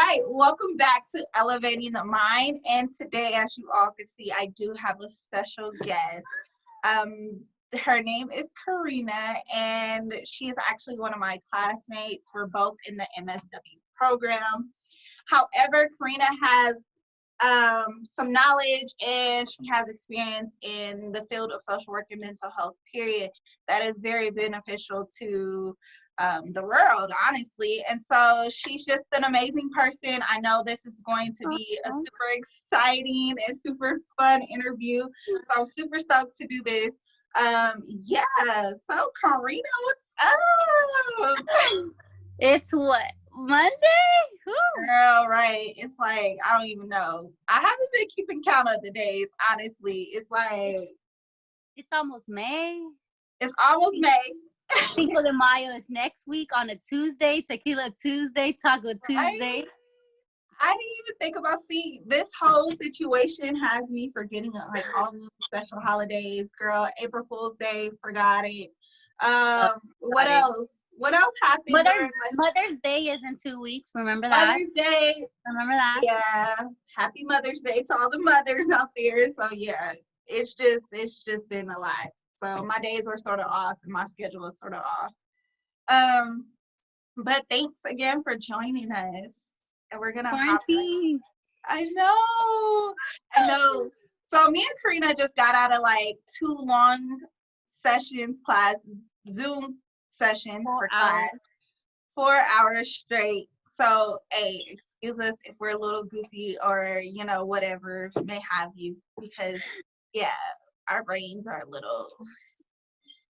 right, welcome back to Elevating the Mind. And today, as you all can see, I do have a special guest. Her name is Karina, and she's actually one of my classmates. We're both in the MSW program. However, Karina has some knowledge and she has experience in the field of social work and mental health, period, that is very beneficial to the world, honestly. And so she's just an amazing person. I know this is going to be a super exciting and super fun interview. So I'm super stoked to do this. Yeah, so Karina, what's up? It's what? Monday? Whew. Girl, right. It's like, I don't even know. I haven't been keeping count of the days, honestly. It's like, It's almost May. it's almost May. Cinco de Mayo is next week on a Tuesday. Tequila Tuesday, Taco Tuesday. I didn't even think about, this whole situation has me forgetting like all the special holidays. Girl, April Fool's Day, forgot it. What else? What else happened? Mother's Day is in 2 weeks. Remember that? Mother's Day. Remember that? Yeah. Happy Mother's Day to all the mothers out there. So yeah, it's just been a lot. So my days were sort of off and my schedule was sort of off. But thanks again for joining us. And we're gonna hop right. I know. So me and Karina just got out of like 2 long sessions, Zoom sessions for class, 4 hours straight. So hey, excuse us if we're a little goofy or whatever may have you, because yeah, our brains are a little,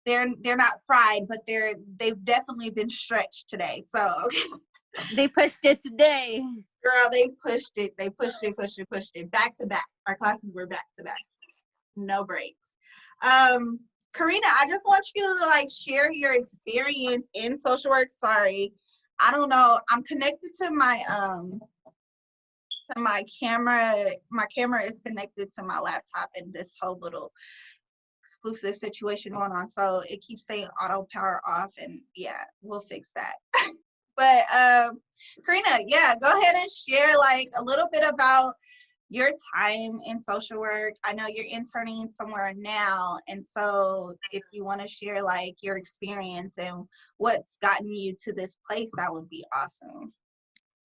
they're not fried, but they've definitely been stretched today. So they pushed it today. Girl, they pushed it back to back. Our classes were back to back, no breaks. Karina, I just want you to like share your experience in social work. Sorry, I don't know. I'm connected to my camera. My camera is connected to my laptop, and this whole little exclusive situation going on. So it keeps saying auto power off, and yeah, we'll fix that. But Karina, yeah, go ahead and share like a little bit about your time in social work. I know you're interning somewhere now, and so if you want to share like your experience and what's gotten you to this place, that would be awesome.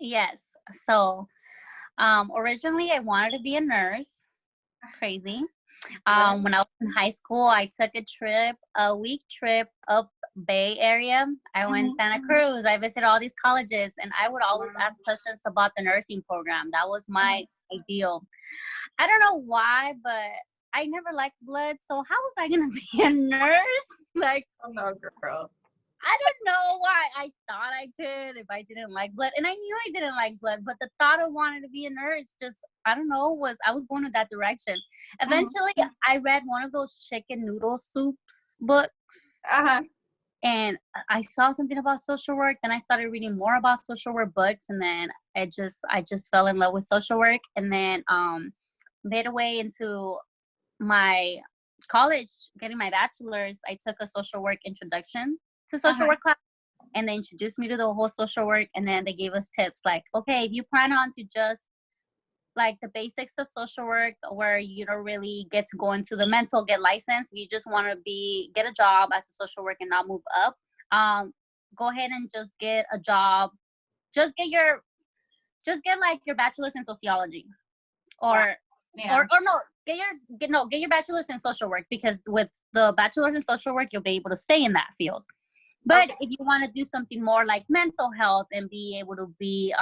Yes. So originally I wanted to be a nurse. Crazy. When I was in high school, I took a week trip up Bay Area. I went to Santa Cruz. I visited all these colleges, and I would always ask questions about the nursing program. That was my ideal. I don't know why, but I never liked blood, so how was I gonna be a nurse? Like, oh no, girl. I don't know why I thought I could if I didn't like blood. And I knew I didn't like blood, but the thought of wanting to be a nurse just, I don't know, I was going in that direction. Eventually, I read one of those chicken noodle soups books. And I saw something about social work. Then I started reading more about social work books. And then I just fell in love with social work. And then midway into my college, getting my bachelor's, I took a social work introduction to social work class, and they introduced me to the whole social work, and then they gave us tips like, okay, if you plan on to just like the basics of social work where you don't really get to go into the mental, get licensed, you just want to get a job as a social worker and not move up, go ahead and just get a job, get like your bachelor's in sociology get your bachelor's in social work, because with the bachelor's in social work you'll be able to stay in that field. But if you want to do something more like mental health and be able to be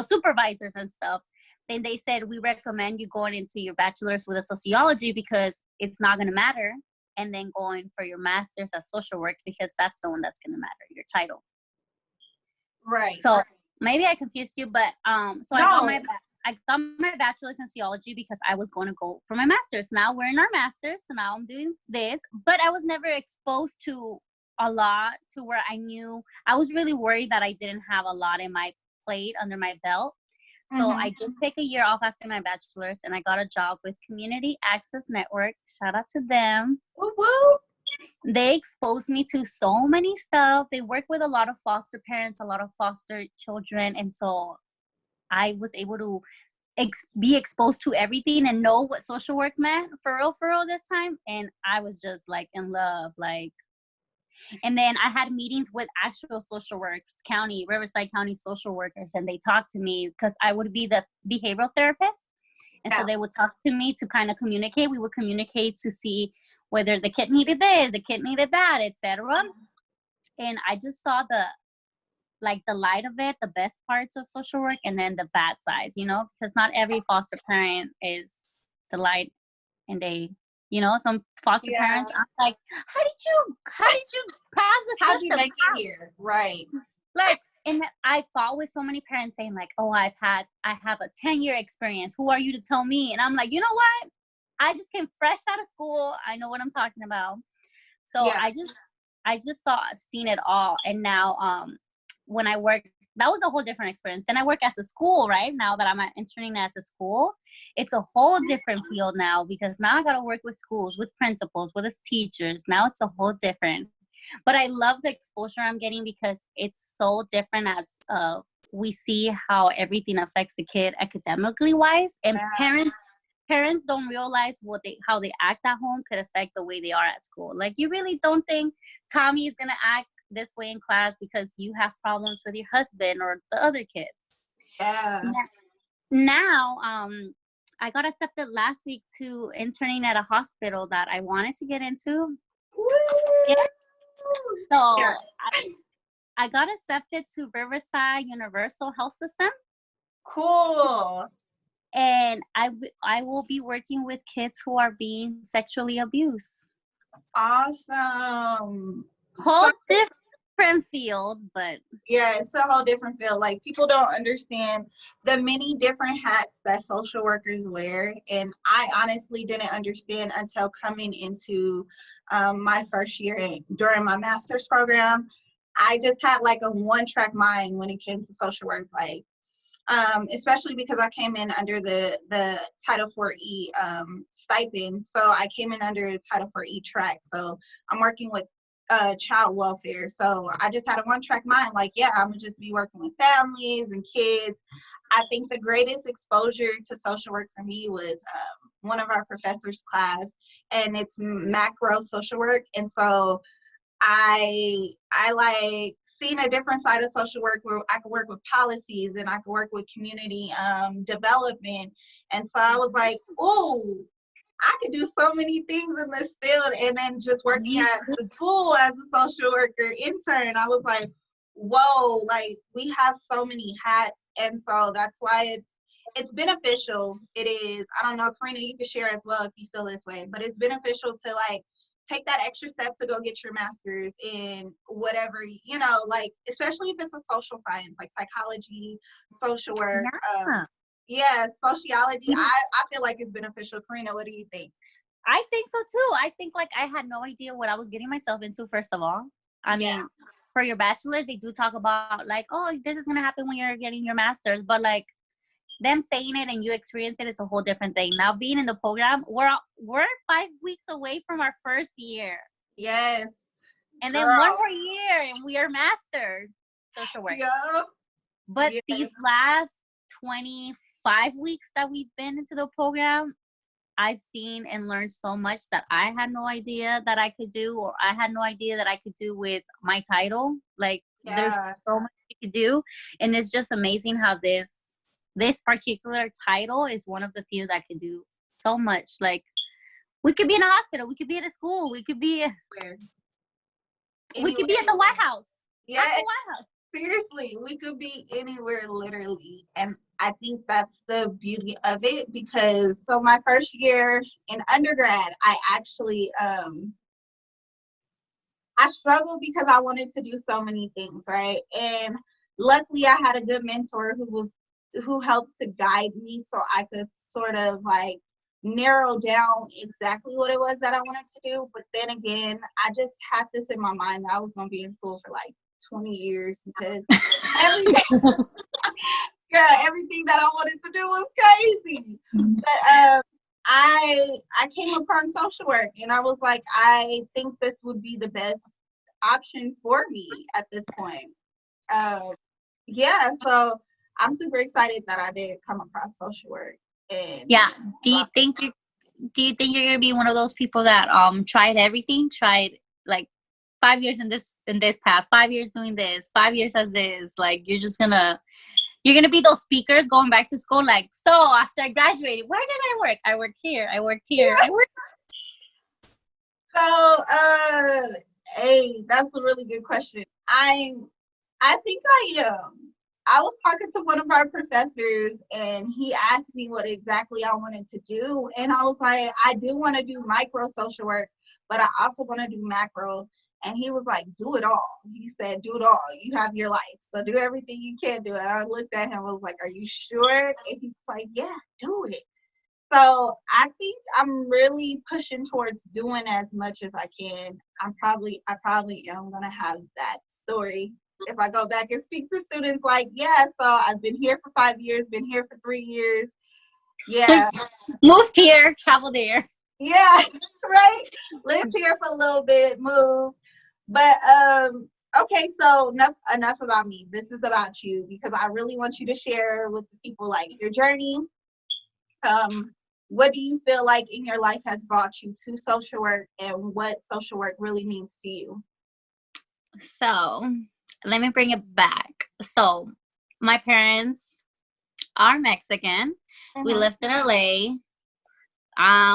supervisors and stuff, then they said we recommend you going into your bachelor's with a sociology, because it's not going to matter, and then going for your master's as social work, because that's the one that's going to matter, your title. Right. So maybe I confused you, but so no. I got my bachelor's in sociology because I was going to go for my master's. Now we're in our master's, so now I'm doing this. But I was never exposed to a lot to where I was really worried that I didn't have a lot in my plate under my belt. So I did take a year off after my bachelor's, and I got a job with Community Access Network. Shout out to them. Woo-woo. they exposed me to so many stuff. They work with a lot of foster parents, a lot of foster children, and so I was able to be exposed to everything and know what social work meant for real this time. And I was just like in love, like. And then I had meetings with actual social works, Riverside County social workers, and they talked to me because I would be the behavioral therapist. And so they would talk to me to kind of communicate. We would communicate to see whether the kid needed this, the kid needed that, etc. And I just saw the light of it, the best parts of social work, and then the bad sides, because not every foster parent is the light, and some foster parents, I'm like, how did you pass the How'd system? you make it here? Right. Like, and I fought with so many parents saying like, oh, I have a 10-year experience. Who are you to tell me? And I'm like, you know what? I just came fresh out of school. I know what I'm talking about. So yeah. I just seen it all. And now, when I work, that was a whole different experience. Then I work as a school, right? Now that I'm interning as a school, it's a whole different field now, because now I got to work with schools, with principals, with teachers. Now it's a whole different. But I love the exposure I'm getting because it's so different as we see how everything affects the kid academically wise, and parents don't realize how they act at home could affect the way they are at school. Like, you really don't think Tommy is gonna act this way in class because you have problems with your husband or the other kids. Yeah. Now, I got accepted last week to interning at a hospital that I wanted to get into. Woo! Yeah. So yeah. I got accepted to Riverside Universal Health System. Cool. And I will be working with kids who are being sexually abused. Awesome. Whole different field, but yeah, it's a whole different field. Like, people don't understand the many different hats that social workers wear, and I honestly didn't understand until coming into my first year during my master's program. I just had like a one-track mind when it came to social work, like especially because I came in under the Title IV-E stipend, so I came in under the Title IV-E track. So I'm working with child welfare. So I just had a one-track mind, like, yeah, I'm gonna just be working with families and kids. I think the greatest exposure to social work for me was one of our professors' class, and it's macro social work. And so I like seeing a different side of social work where I could work with policies and I could work with community development. And so I was like, oh, I could do so many things in this field. And then just working at the school as a social worker intern, I was like, whoa, like, we have so many hats. And so that's why it's beneficial. It is. I don't know, Karina, you can share as well if you feel this way, but it's beneficial to like take that extra step to go get your master's in whatever, like, especially if it's a social science, like psychology, social work, sociology. I feel like it's beneficial. Karina, what do you think? I think so too. I think like I had no idea what I was getting myself into, first of all. I mean, for your bachelor's, they do talk about like, oh, this is going to happen when you're getting your master's, but like them saying it and you experience it is a whole different thing. Now being in the program, we're 5 weeks away from our first year. Yes. And then one more year and we are mastered social work. Yeah. But these last 25 weeks that we've been into the program, I've seen and learned so much that I had no idea that I could do, or I had no idea that I could do with my title. Like, there's so much you could do. And it's just amazing how this particular title is one of the few that can do so much. Like, we could be in a hospital, we could be at a school, we could be at the White House. Yeah, seriously, we could be anywhere, literally. And I think that's the beauty of it, because so my first year in undergrad, I actually I struggled because I wanted to do so many things, right? And luckily I had a good mentor who helped to guide me so I could sort of like narrow down exactly what it was that I wanted to do. But then again, I just had this in my mind that I was going to be in school for like 20 years because everything that I wanted to do was crazy. But I came upon social work and I was like, I think this would be the best option for me at this point. Um, yeah, so I'm super excited that I did come across social work. And Yeah. Do you think you do you think you're gonna be one of those people that tried everything, tried like 5 years in this path, 5 years doing this, 5 years as is, like you're gonna be those speakers going back to school, like, so after I graduated, where did I work? I worked here, I worked here, I worked. so, hey, that's a really good question. I think I am. I was talking to one of our professors and he asked me what exactly I wanted to do. And I was like, I do want to do micro social work, but I also want to do macro. And he was like, do it all. He said, do it all. You have your life. So do everything you can do. And I looked at him, I was like, are you sure? And he's like, yeah, do it. So I think I'm really pushing towards doing as much as I can. I probably am gonna have that story if I go back and speak to students like, yeah, so I've been here for 5 years, been here for 3 years. Yeah, Moved here, traveled there. yeah, right. Lived here for a little bit, moved. But okay, so enough about me. This is about you because I really want you to share with the people like your journey. Um, what do you feel like in your life has brought you to social work and what social work really means to you? So let me bring it back. So my parents are Mexican. We Mm-hmm. lived in LA.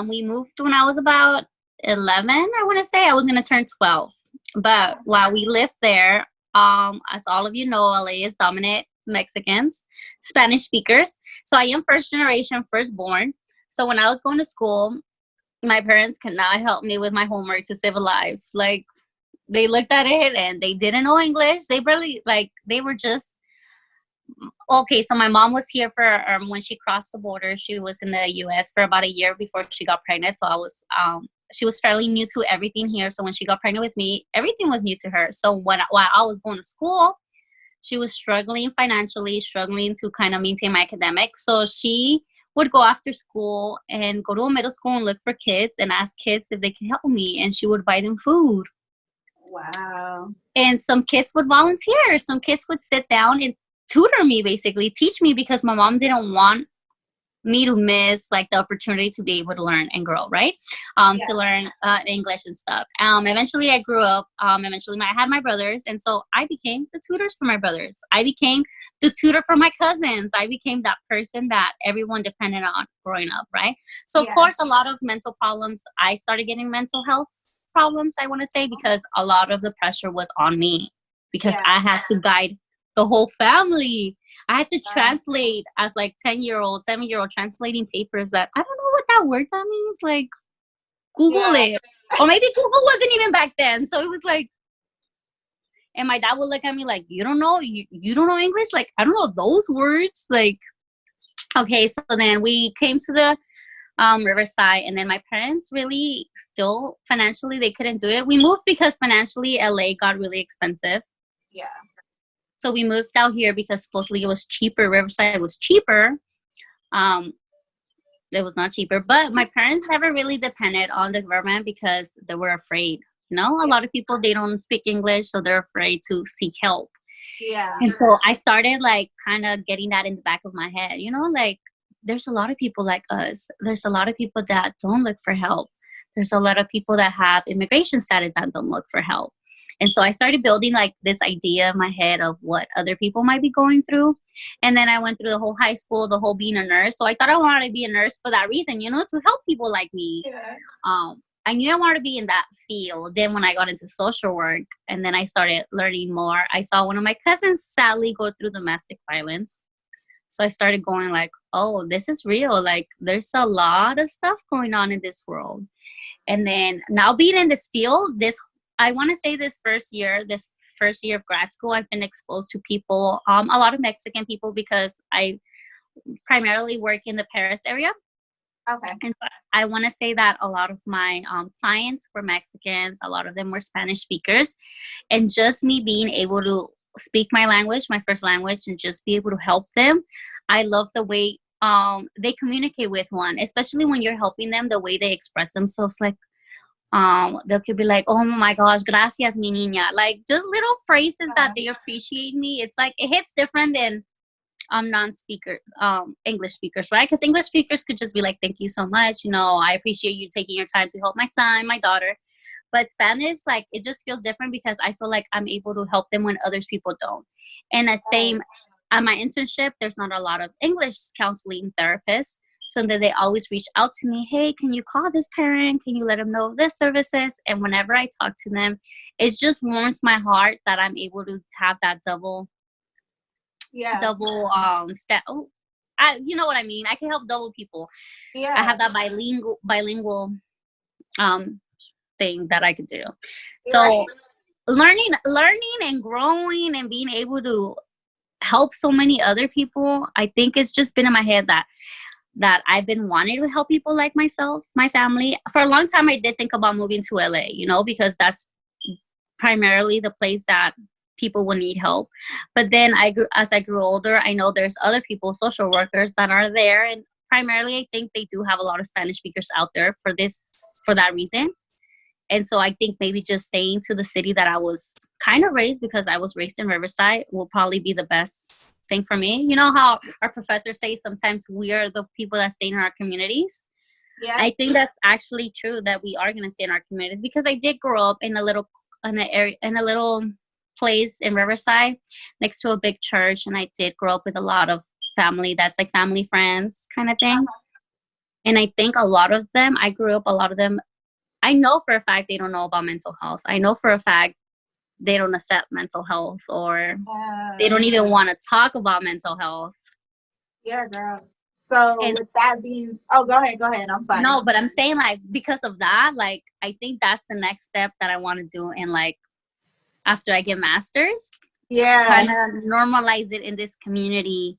We moved when I was about 11, I want to say. I was going to turn 12. But while we lived there, as all of you know, LA is dominant Mexicans, Spanish speakers. So I am first generation, firstborn. So when I was going to school, my parents could not help me with my homework to save a life. Like, they looked at it and they didn't know English. They barely, like, they were just okay. So my mom was here for when she crossed the border. She was in the U.S. for about a year before she got pregnant. So I was she was fairly new to everything here. So when she got pregnant with me, everything was new to her. So while I was going to school, she was struggling financially, struggling to kind of maintain my academics. So she would go after school and go to a middle school and look for kids and ask kids if they could help me, and she would buy them food. Wow. And some kids would volunteer. Some kids would sit down and tutor me, basically teach me, because my mom didn't want me to miss like the opportunity to be able to learn and grow, right? Yeah. To learn English and stuff. Eventually I grew up. Eventually I had my brothers, and so I became the tutors for my brothers. I became the tutor for my cousins. I became that person that everyone depended on growing up, right? So of Yeah. course, a lot of mental problems. I started getting mental health problems, I want to say, because a lot of the pressure was on me, because Yeah. I had to guide the whole family. I had to Wow. translate as like 10-year-old, 7-year-old, translating papers that I don't know what that word that means. Like, Google Yeah. it. Or maybe Google wasn't even back then. So it was like, and my dad would look at me like, you don't know, you don't know English? Like, I don't know those words. Like, okay, so then we came to the Riverside, and then my parents really still financially, they couldn't do it. We moved because financially LA got really expensive. Yeah. So we moved out here because supposedly it was cheaper. Riverside was cheaper. Um, it was not cheaper, but my parents never really depended on the government because they were afraid. You know, a Yeah. lot of people, they don't speak English, so they're afraid to seek help. Yeah. And so I started like kind of getting that in the back of my head, you know, like there's a lot of people like us. There's a lot of people that don't look for help. There's a lot of people that have immigration status that don't look for help. And so I started building like this idea in my head of what other people might be going through. And then I went through the whole high school, the whole being a nurse. So I thought I wanted to be a nurse for that reason, you know, to help people like me. Yeah. I knew I wanted to be in that field. Then when I got into social work and then I started learning more, I saw one of my cousins sadly go through domestic violence. So I started going like, oh, this is real. Like, there's a lot of stuff going on in this world. And then now being in this field, I want to say this first year of grad school, I've been exposed to people, a lot of Mexican people, because I primarily work in the Paris area. Okay. And so I want to say that a lot of my clients were Mexicans. A lot of them were Spanish speakers. And just me being able to speak my language, my first language, and just be able to help them. I love the way they communicate with one, especially when you're helping them, the way they express themselves. Like, they could be like, oh my gosh, gracias, mi niña. Like, just little phrases that they appreciate me. It's like, it hits different than non-speakers, English speakers, right? Because English speakers could just be like, thank you so much, you know, I appreciate you taking your time to help my son, my daughter. But Spanish, like, it just feels different because I feel like I'm able to help them when others people don't. And the same at my internship, there's not a lot of English counseling therapists, so that they always reach out to me, hey, can you call this parent, can you let them know this services? And whenever I talk to them, it just warms my heart that I'm able to have that double step. Oh, you know what I mean. I can help double people. I have that bilingual thing that I could do. So learning and growing and being able to help so many other people, I think it's just been in my head that I've been wanting to help people like myself, my family. For a long time, I did think about moving to LA, you know, because that's primarily the place that people will need help. But then as I grew older, I know there's other people, social workers, that are there, and primarily I think they do have a lot of Spanish speakers out there for that reason. And so I think maybe just staying to the city that I was kind of raised, because I was raised in Riverside, will probably be the best thing for me. You know how our professors say sometimes we are the people that stay in our communities? Yeah. I think that's actually true, that we are going to stay in our communities, because I did grow up in a little place in Riverside next to a big church, and I did grow up with a lot of family that's like family friends kind of thing. And I think a lot of them I know for a fact they don't know about mental health. I know for a fact they don't accept mental health, or they don't even want to talk about mental health. Yeah, girl. So with that being, go ahead. I'm sorry. No, but I'm saying, like, because of that, like, I think that's the next step that I want to do. And like, after I get master's, kind of normalize it in this community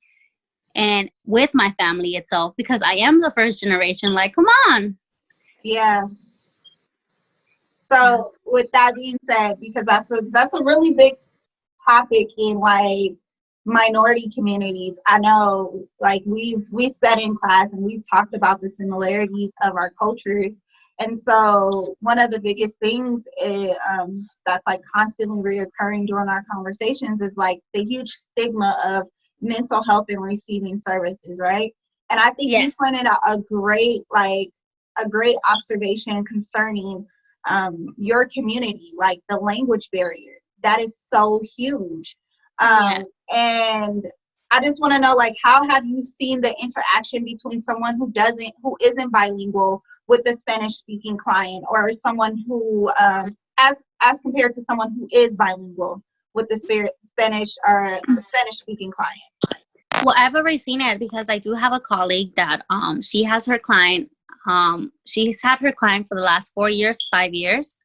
and with my family itself, because I am the first generation. Like, come on. Yeah. So with that being said, because that's a really big topic in like minority communities. I know, like we've sat in class and we've talked about the similarities of our cultures. And so one of the biggest things that's like constantly reoccurring during our conversations is like the huge stigma of mental health and receiving services, right? And I think you pointed out a great observation concerning your community, like the language barrier. That is so huge. And I just want to know, like, how have you seen the interaction between someone who isn't bilingual with the Spanish speaking client, or someone who, as compared to someone who is bilingual with the Spanish speaking client? Well, I've already seen it, because I do have a colleague that she has her client. She's had her client for the last 5 years,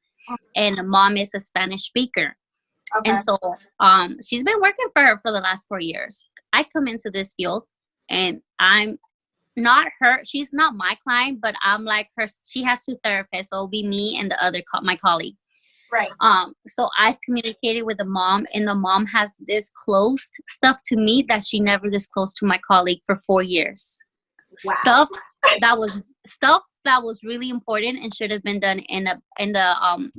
and the mom is a Spanish speaker. Okay. And so she's been working for her for the last 4 years. I come into this field, and I'm not her. She's not my client, but I'm like her. She has 2 therapists, so it'll be me and the other my colleague. Right. So I've communicated with the mom, and the mom has disclosed stuff to me that she never disclosed to my colleague for 4 years. Wow. Stuff that was really important and should have been done in the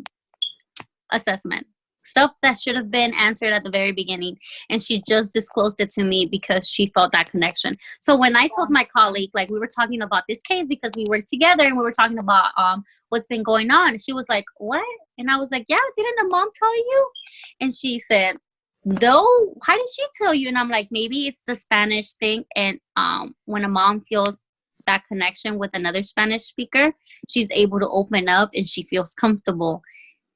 assessment. Stuff that should have been answered at the very beginning, and she just disclosed it to me because she felt that connection. So when I told my colleague, like, we were talking about this case because we worked together, and we were talking about what's been going on, she was like, what? And I was like, yeah, didn't the mom tell you? And she said, no, how did she tell you? And I'm like, maybe it's the Spanish thing. And when a mom feels that connection with another Spanish speaker, she's able to open up and she feels comfortable.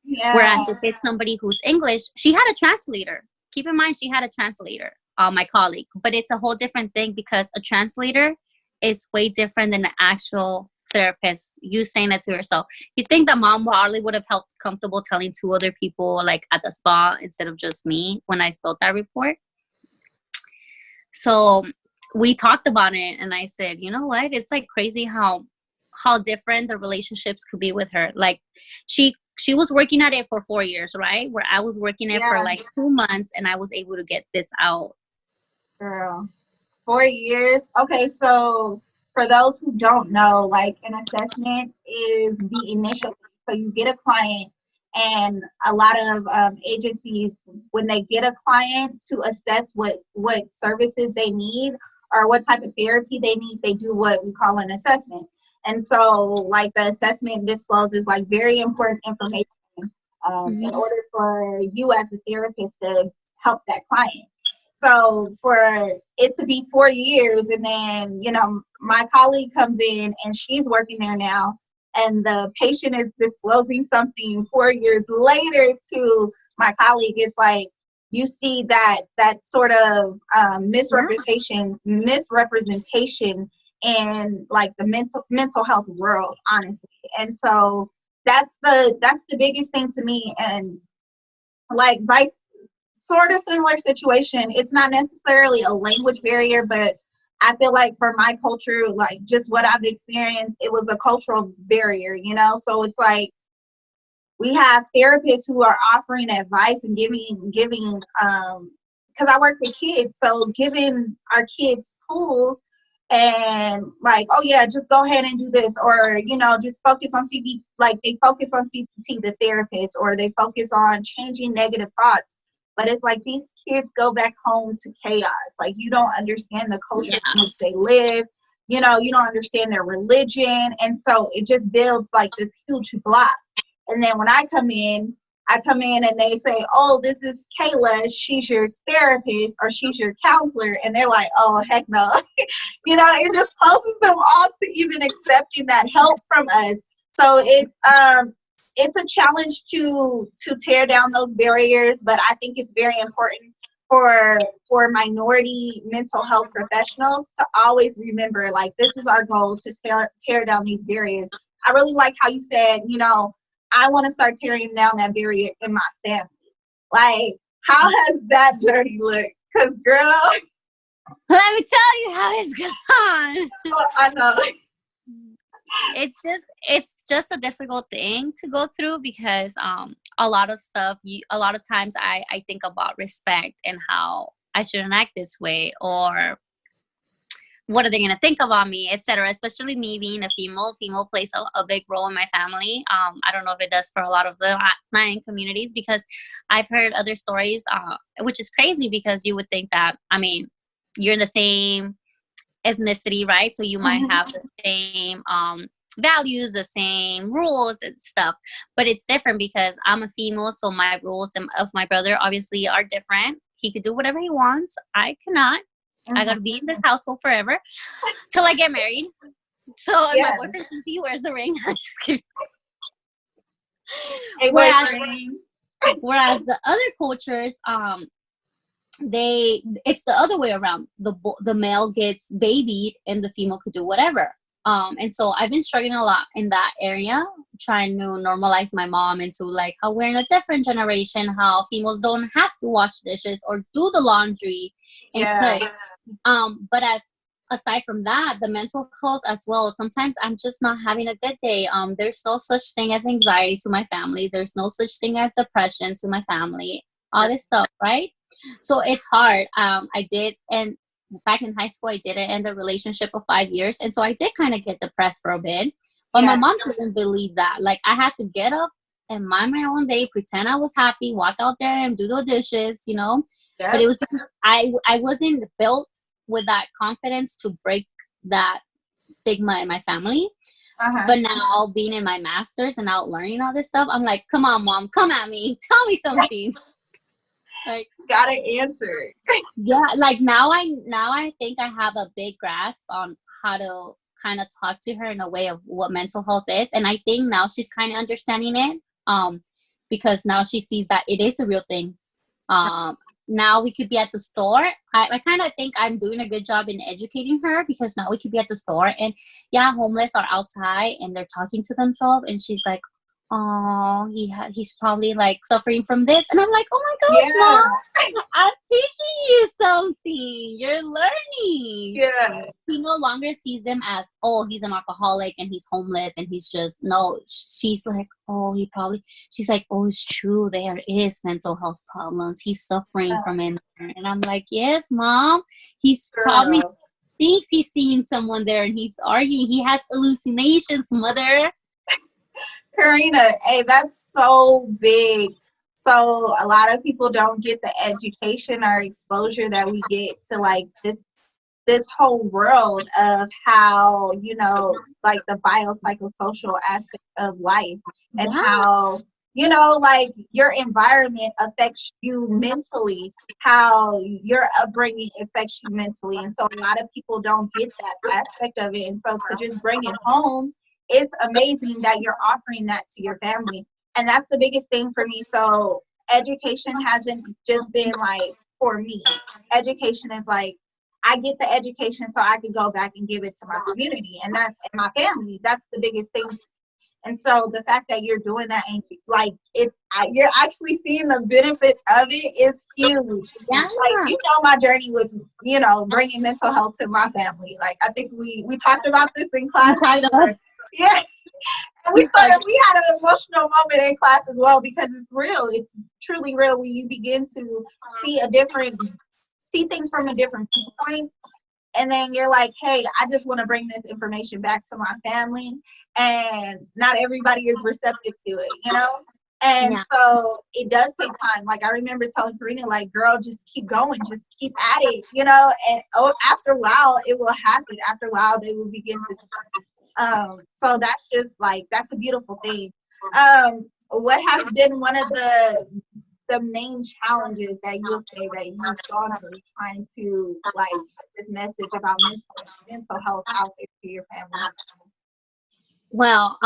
Yeah. Whereas if it's somebody who's English, she had a translator. Keep in mind, she had a translator, my colleague. But it's a whole different thing, because a translator is way different than the actual therapist. You saying it to yourself. You think the mom probably would have felt comfortable telling 2 other people, like, at the spa, instead of just me when I filled that report. So we talked about it, and I said, you know what? It's like crazy how different the relationships could be with her. Like, she was working at it for 4 years, right? Where I was working it for like 2 months, and I was able to get this out. Girl. 4 years. Okay, so for those who don't know, like an assessment is the initial. So you get a client, and a lot of agencies, when they get a client to assess what services they need or what type of therapy they need, they do what we call an assessment. And so, like the assessment discloses like very important information in Mm-hmm. order for you as a therapist to help that client. So for it to be 4 years, and then, my colleague comes in and she's working there now, and the patient is disclosing something 4 years later to my colleague, it's like you see that sort of misrepresentation in like the mental health world, honestly. And so that's the biggest thing to me. And like vice sort of similar situation. It's not necessarily a language barrier, but I feel like for my culture, like just what I've experienced, it was a cultural barrier. So it's like we have therapists who are offering advice and giving because I work with kids, so giving our kids tools and like, oh yeah, just go ahead and do this, or just focus on CBT. Like they focus on CBT, the therapist, or they focus on changing negative thoughts. But it's like these kids go back home to chaos. Like you don't understand the culture Yeah. in which they live. You don't understand their religion, and so it just builds like this huge block. And then when I come in and they say, oh, this is Kayla, she's your therapist or she's your counselor. And they're like, oh, heck no. It just closes them off to even accepting that help from us. So it's a challenge to tear down those barriers, but I think it's very important for minority mental health professionals to always remember, like, this is our goal, to tear down these barriers. I really like how you said, I want to start tearing down that barrier in my family. Like, how has that journey looked? Because, girl, Let me tell you how it's gone. I know. It's just a difficult thing to go through because a lot of stuff a lot of times I think about respect and how I shouldn't act this way, or what are they going to think about me, etc. Especially me being a female plays a big role in my family. I don't know if it does for a lot of the Latin communities, because I've heard other stories, which is crazy because you would think that, I mean, you're in the same ethnicity, right? So you might Mhm. have the same values, the same rules and stuff, but it's different because I'm a female, so my rules of my brother obviously are different. He could do whatever he wants, I cannot. I gotta Mhm. be in this household forever till I get married. So if my Yeah. boyfriend sees he wears the ring. I'm just kidding. Hey, whereas boyfriend. whereas the other cultures, it's the other way around. The male gets babied and the female could do whatever. And so I've been struggling a lot in that area, trying to normalize my mom into like how we're in a different generation, how females don't have to wash dishes or do the laundry and Yeah. cook. But aside from that, the mental health as well, sometimes I'm just not having a good day. There's no such thing as anxiety to my family, there's no such thing as depression to my family, all this stuff, right? So it's hard. I did, and back in high school I did end a relationship of 5 years, and so I did kind of get depressed for a bit, but my Yeah. mom didn't believe that. Like, I had to get up and mind my own day, pretend I was happy, walk out there and do the dishes. But it Yep. was, I wasn't built with that confidence to break that stigma in my family. Uh-huh. But now, being in my master's and out learning all this stuff, I'm like, come on, mom, come at me, tell me something. Like, Gotta answer. yeah, like now I think I have a big grasp on how to kind of talk to her in a way of what mental health is, and I think now she's kind of understanding it, because now she sees that it is a real thing. um Now we could be at the store. I kind of think I'm doing a good job in educating her, because now we could be at the store and, yeah, homeless are outside and they're talking to themselves, and she's like, oh, he's probably like suffering from this. And I'm like, oh my gosh, Yeah. mom, I'm teaching you something. You're learning. Yeah. He no longer sees him as, oh, he's an alcoholic and he's homeless and he's just, no. She's like, oh, she's like, oh, it's true. There is mental health problems. He's suffering from it. And I'm like, yes, mom. He's probably Girl. thinks he's seeing someone there and he's arguing. He has hallucinations, mother. Karina, hey, that's so big. So a lot of people don't get the education or exposure that we get to like this whole world of how, you know, like the biopsychosocial aspect of life and Yeah. how, you know, like your environment affects you mentally, how your upbringing affects you mentally. And so a lot of people don't get that aspect of it. And so to just bring it home, it's amazing that you're offering that to your family. And that's the biggest thing for me. So education hasn't just been like for me. Education is like, I get the education so I can go back and give it to my community and that's and my family. That's the biggest thing. And so the fact that you're doing that and like you're actually seeing the benefit of it is huge. Yeah. Like, you know, my journey with, you know, bringing mental health to my family. Like, I think we talked about this in class. Yeah. And we had an emotional moment in class as well because it's real. It's truly real when you begin to see things from a different viewpoint. And then you're like, hey, I just want to bring this information back to my family. And not everybody is receptive to it, you know? And so it does take time. Like, I remember telling Karina, like, girl, just keep going. Just keep at it, you know? And after a while, it will happen. After a while, they will begin to so that's just like, that's a beautiful thing. What has been one of the main challenges that you'll say that you've gone through trying to like put this message about mental health out there to your family? Well,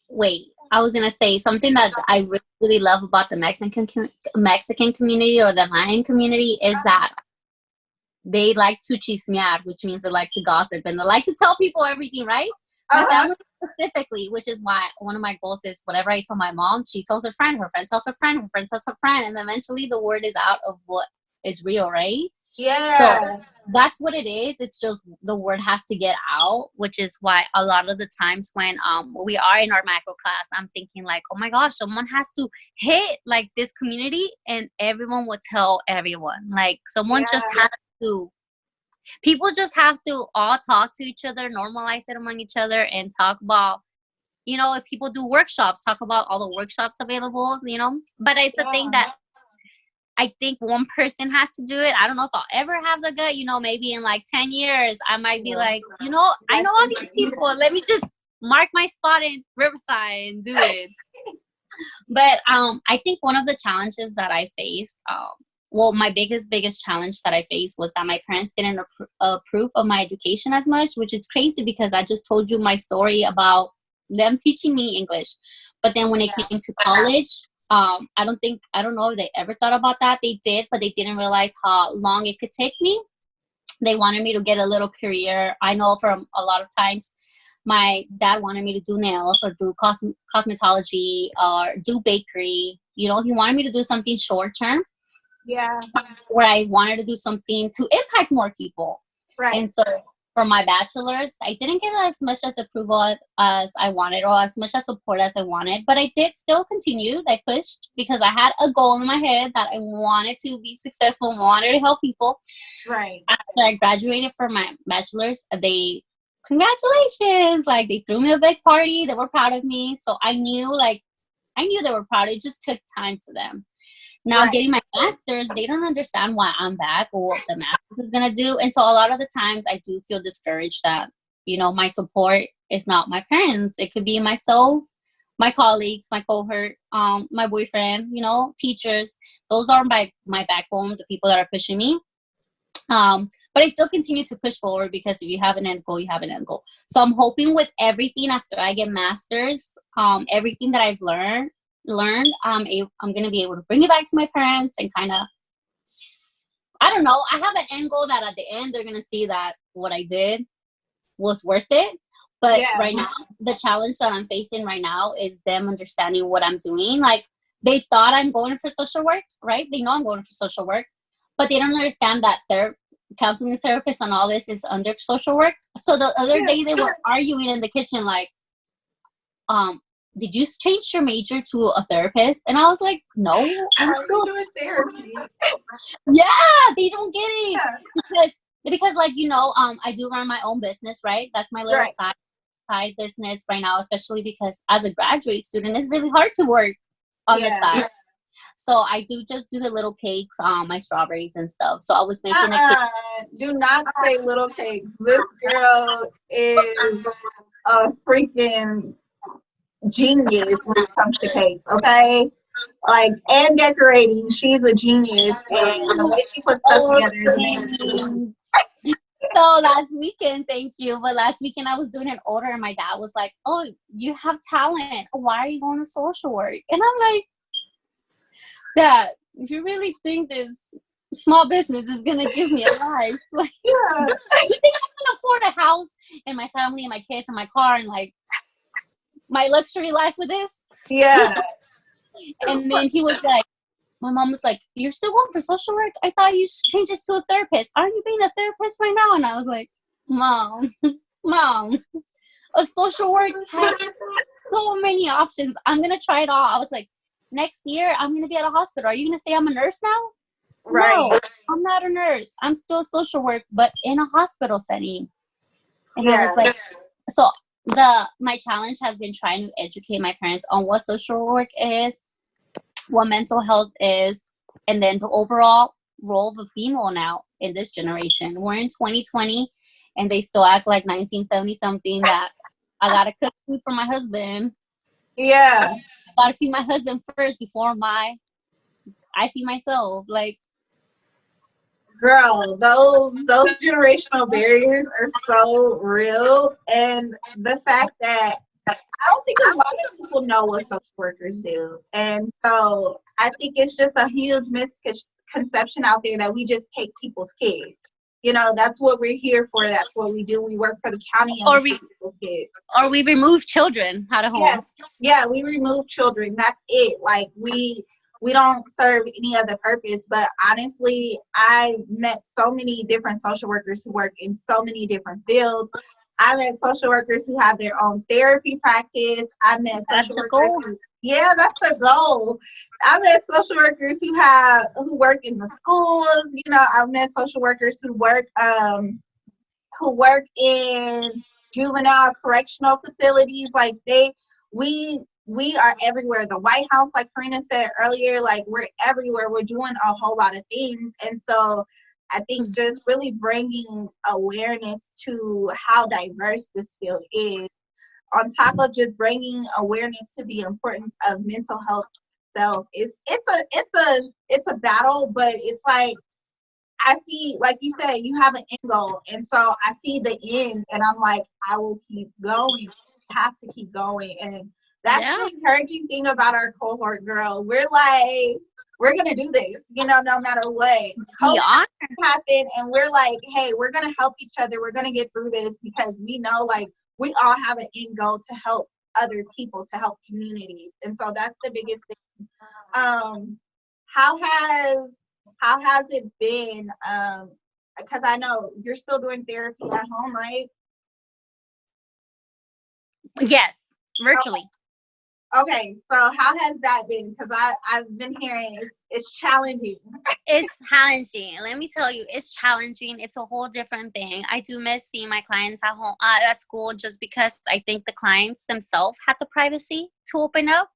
wait, I was gonna say something that I really, really love about the Mexican community or the Latin community is that they like to chismear, which means they like to gossip and they like to tell people everything, right? My family specifically, which is why one of my goals is whatever I tell my mom, she tells her friend tells her friend, her friend tells her friend, and eventually the word is out of what is real, right? Yeah. So that's what it is. It's just the word has to get out, which is why a lot of the times when we are in our macro class, I'm thinking like, oh my gosh, someone has to hit like this community and everyone will tell everyone. Like someone just has to. People just have to all talk to each other, normalize it among each other, and talk about, you know, if people do workshops, talk about all the workshops available, you know. But it's a thing that I think one person has to do it. I don't know if I'll ever have the gut, you know, maybe in like 10 years, I might be like, you know, I know all these people. Let me just mark my spot in Riverside and do it. But I think one of the challenges that I faced, well, my biggest challenge that I faced was that my parents didn't approve of my education as much, which is crazy because I just told you my story about them teaching me English. But then when it came to college, I don't know if they ever thought about that. They did, but they didn't realize how long it could take me. They wanted me to get a little career. I know for a lot of times, my dad wanted me to do nails or do cosmetology or do bakery. You know, he wanted me to do something short term. Yeah. Where I wanted to do something to impact more people. Right. And so for my bachelor's, I didn't get as much as approval as I wanted or as much as support as I wanted, but I did still continue. I pushed because I had a goal in my head that I wanted to be successful, wanted to help people. Right. After I graduated from my bachelor's, congratulations, like they threw me a big party. They were proud of me. So I knew they were proud. It just took time for them. Now getting my master's, they don't understand why I'm back or what the master's is going to do. And so a lot of the times I do feel discouraged that, you know, my support is not my parents. It could be myself, my colleagues, my cohort, my boyfriend, you know, teachers. Those are my backbone, the people that are pushing me. But I still continue to push forward because if you have an end goal, you have an end goal. So I'm hoping with everything after I get master's, everything that I've learned, I'm going to be able to bring it back to my parents and kind of, I don't know, I have an end goal that at the end they're going to see that what I did was worth it. But Yeah. right now, the challenge that I'm facing right now is them understanding what I'm doing. Like, they thought I'm going for social work, right? They know I'm going for social work, but they don't understand that their counseling therapist and all this is under social work. So the other day they were arguing in the kitchen, like, did you change your major to a therapist? And I was like, no, I'm still doing therapy. Yeah, they don't get it. Yeah. Because like, I do run my own business, right? That's my little side business right now, especially because as a graduate student, it's really hard to work on the side. So I just do the little cakes, my strawberries and stuff. So I was making a cake. Do not say little cakes. This girl is a freaking genius when it comes to cakes, okay? Like, and decorating, she's a genius, and the way she puts stuff together is amazing. So last weekend, thank you. But last weekend I was doing an order and my dad was like, "Oh, you have talent. Why are you going to social work?" And I'm like, "Dad, if you really think this small business is gonna give me a life, like, Yeah. you think I can afford a house and my family and my kids and my car and like my luxury life with this?" Yeah. And then he was like, my mom was like, "You're still going for social work? I thought you changed this to a therapist. Aren't you being a therapist right now?" And I was like, Mom, a social work has so many options. I'm going to try it all. I was like, next year, I'm going to be at a hospital. Are you going to say I'm a nurse now? Right. No, I'm not a nurse. I'm still social work, but in a hospital setting. And I was like, so my challenge has been trying to educate my parents on what social work is, what mental health is, and then the overall role of a female now in this generation. We're in 2020 and they still act like 1970 something, that I gotta cook food for my husband. Yeah. I gotta feed my husband first before I feed myself. Like, girl, those generational barriers are so real, and the fact that I don't think a lot of people know what social workers do. And so I think it's just a huge misconception out there that we just take people's kids. That's what we're here for. That's what we do. We work for the county and we take people's kids. Or we remove children out of homes. Yes. Yeah, we remove children. That's it. Like, we don't serve any other purpose. But honestly, I met so many different social workers who work in so many different fields. I met social workers who have their own therapy practice. I met social workers that's the goal. I met social workers who work in the schools. I've met social workers who work in juvenile correctional facilities. Like, we are everywhere. The White House, like Karina said earlier, like, we're everywhere. We're doing a whole lot of things. And so I think just really bringing awareness to how diverse this field is, on top of just bringing awareness to the importance of mental health itself. It's a battle, but it's like, I see, like you said, you have an end goal. And so I see the end and I'm like, I will keep going. I have to keep going. And that's the encouraging thing about our cohort, girl. We're like, we're going to do this, no matter what. COVID happened, and we're like, hey, we're going to help each other. We're going to get through this, because we know, like, we all have an end goal to help other people, to help communities. And so that's the biggest thing. How has it been? Because I know you're still doing therapy at home, right? Yes, virtually. Okay, so how has that been? Because I've been hearing it's challenging. It's challenging. Let me tell you, it's challenging. It's a whole different thing. I do miss seeing my clients at home, at school, just because I think the clients themselves had the privacy to open up.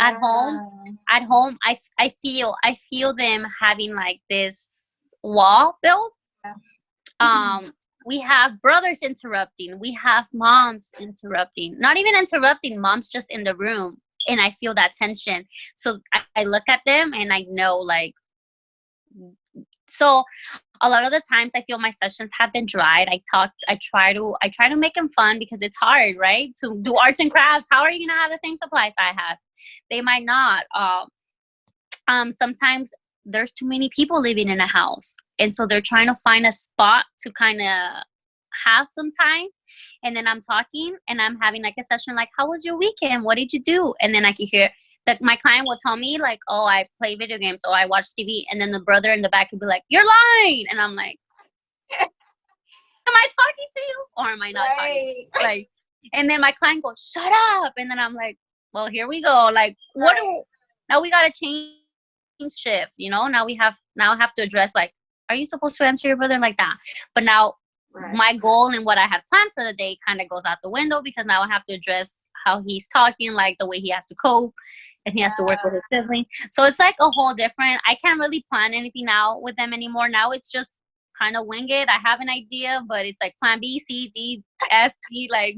At home, I feel them having like this wall built. We have brothers interrupting. We have moms interrupting. Not even interrupting, moms just in the room. And I feel that tension. So I look at them and I know, like, so a lot of the times I feel my sessions have been dried. I try to make them fun, because it's hard, right? To do arts and crafts. How are you going to have the same supplies I have? They might not. Sometimes there's too many people living in a house. And so they're trying to find a spot to kind of have some time. And then I'm talking and I'm having like a session like, how was your weekend? What did you do? And then I can hear that my client will tell me like, oh, I play video games, oh, I watch TV. And then the brother in the back would be like, you're lying. And I'm like, am I talking to you or am I not talking? Like, and then my client goes, shut up. And then I'm like, well, here we go. Like, now we got to change shift, you know? Now I have to address like, are you supposed to answer your brother like that? But now my goal and what I had planned for the day kind of goes out the window because now I have to address how he's talking, like the way he has to cope and he has to work with his sibling. So it's like a whole different, I can't really plan anything out with them anymore. Now it's just kind of wing it. I have an idea, but it's like plan B, C, D, F, G, like.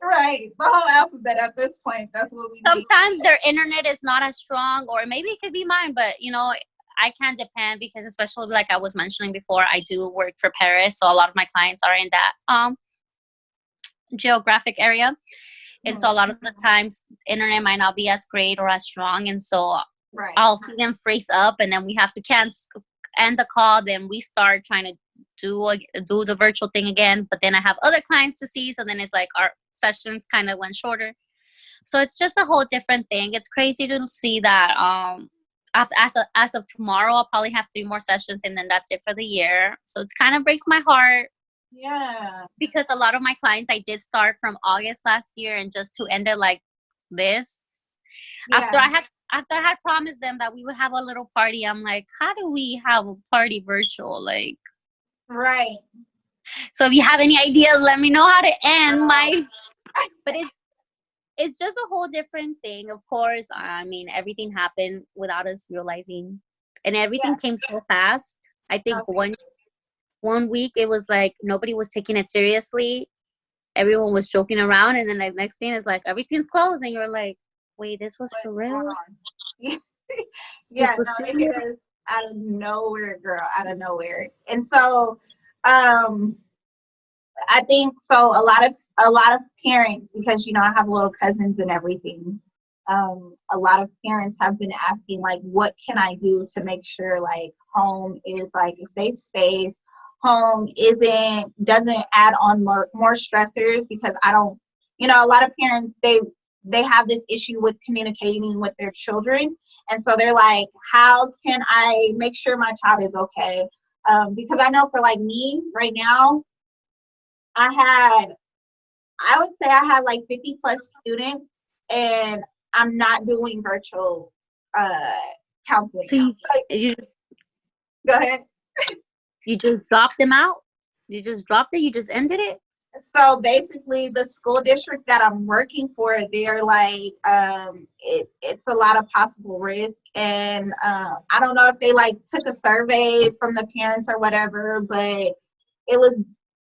Right. The whole alphabet at this point. That's what we need. Sometimes their internet is not as strong, or maybe it could be mine, but you know, I can't depend because especially like I was mentioning before, I do work for Paris. So a lot of my clients are in that geographic area. And so a lot of the times internet might not be as great or as strong. And so I'll see them freeze up and then we have to end the call, then restart trying to do the virtual thing again. But then I have other clients to see. So then it's like our sessions kind of went shorter. So it's just a whole different thing. It's crazy to see that as of tomorrow, I'll probably have 3 more sessions and then that's it for the year. So it kind of breaks my heart. Yeah. Because a lot of my clients I did start from August last year and just to end it like this. Yeah. After I had promised them that we would have a little party, I'm like, how do we have a party virtual? Like, right. So if you have any ideas, let me know how to end my. But it's just a whole different thing. Of course, I mean, everything happened without us realizing, and everything came so fast. I think one week it was like nobody was taking it seriously. Everyone was joking around, and then the next thing is like everything's closed, and you're like, wait, this was for real? Yeah, no, it hit us out of nowhere, girl, out of nowhere. And so I think so a lot of parents, because you know I have little cousins and everything, a lot of parents have been asking like, what can I do to make sure like home is like a safe space, home doesn't add on more stressors, because I don't, you know, a lot of parents, they have this issue with communicating with their children, and so they're like, how can I make sure my child is okay? Because I know for like me right now, I would say I had like 50 plus students, and I'm not doing virtual counseling. So go ahead. You just dropped them out? You just dropped it? You just ended it? So basically, the school district that I'm working for, they're like, it's a lot of possible risk, and I don't know if they like took a survey from the parents or whatever, but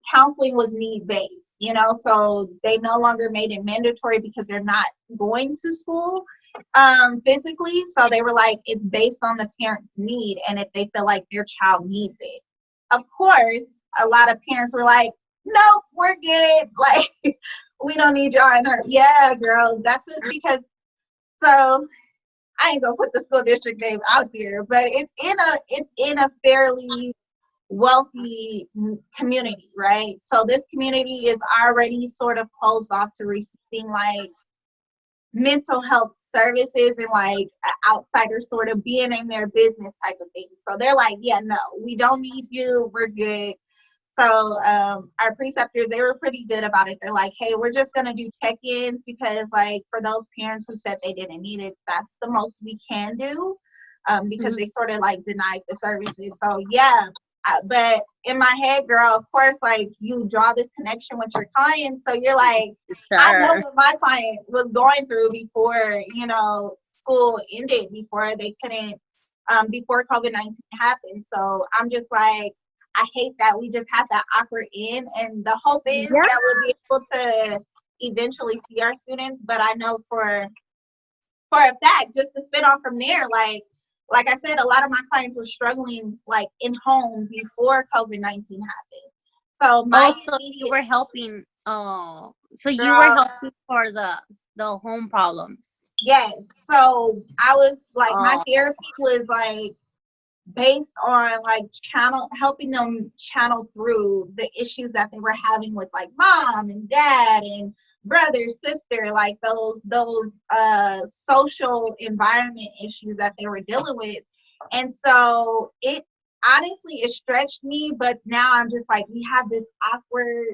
counseling was need based, you know, so they no longer made it mandatory because they're not going to school physically. So they were like, it's based on the parent's need and if they feel like their child needs it. Of course, a lot of parents were like, no, we're good. Like, we don't need y'all in her. Yeah, girl, that's it. Because so I ain't gonna put the school district name out there, but it's in a fairly wealthy community, right? So this community is already sort of closed off to receiving like mental health services and like outsiders sort of being in their business type of thing. So they're like, yeah, no, we don't need you, we're good. So our preceptors, they were pretty good about it. They're like, hey, we're just going to do check-ins because like for those parents who said they didn't need it, that's the most we can do because they sort of like denied the services. So yeah, but in my head, girl, of course, like you draw this connection with your client. So you're like, I know what my client was going through before, you know, school ended, before they couldn't, before COVID-19 happened. So I'm just like, I hate that we just had that awkward end, and the hope is that we'll be able to eventually see our students. But I know for a fact, just to spit on from there, like I said, a lot of my clients were struggling like in home before COVID-19 happened. So you were helping. Oh, so you were helping for the home problems. Yes. So I was like, my therapy was like based on like helping them channel through the issues that they were having with like mom and dad and brother, sister, like those social environment issues that they were dealing with. And so it honestly it stretched me, but now I'm just like, we have this awkward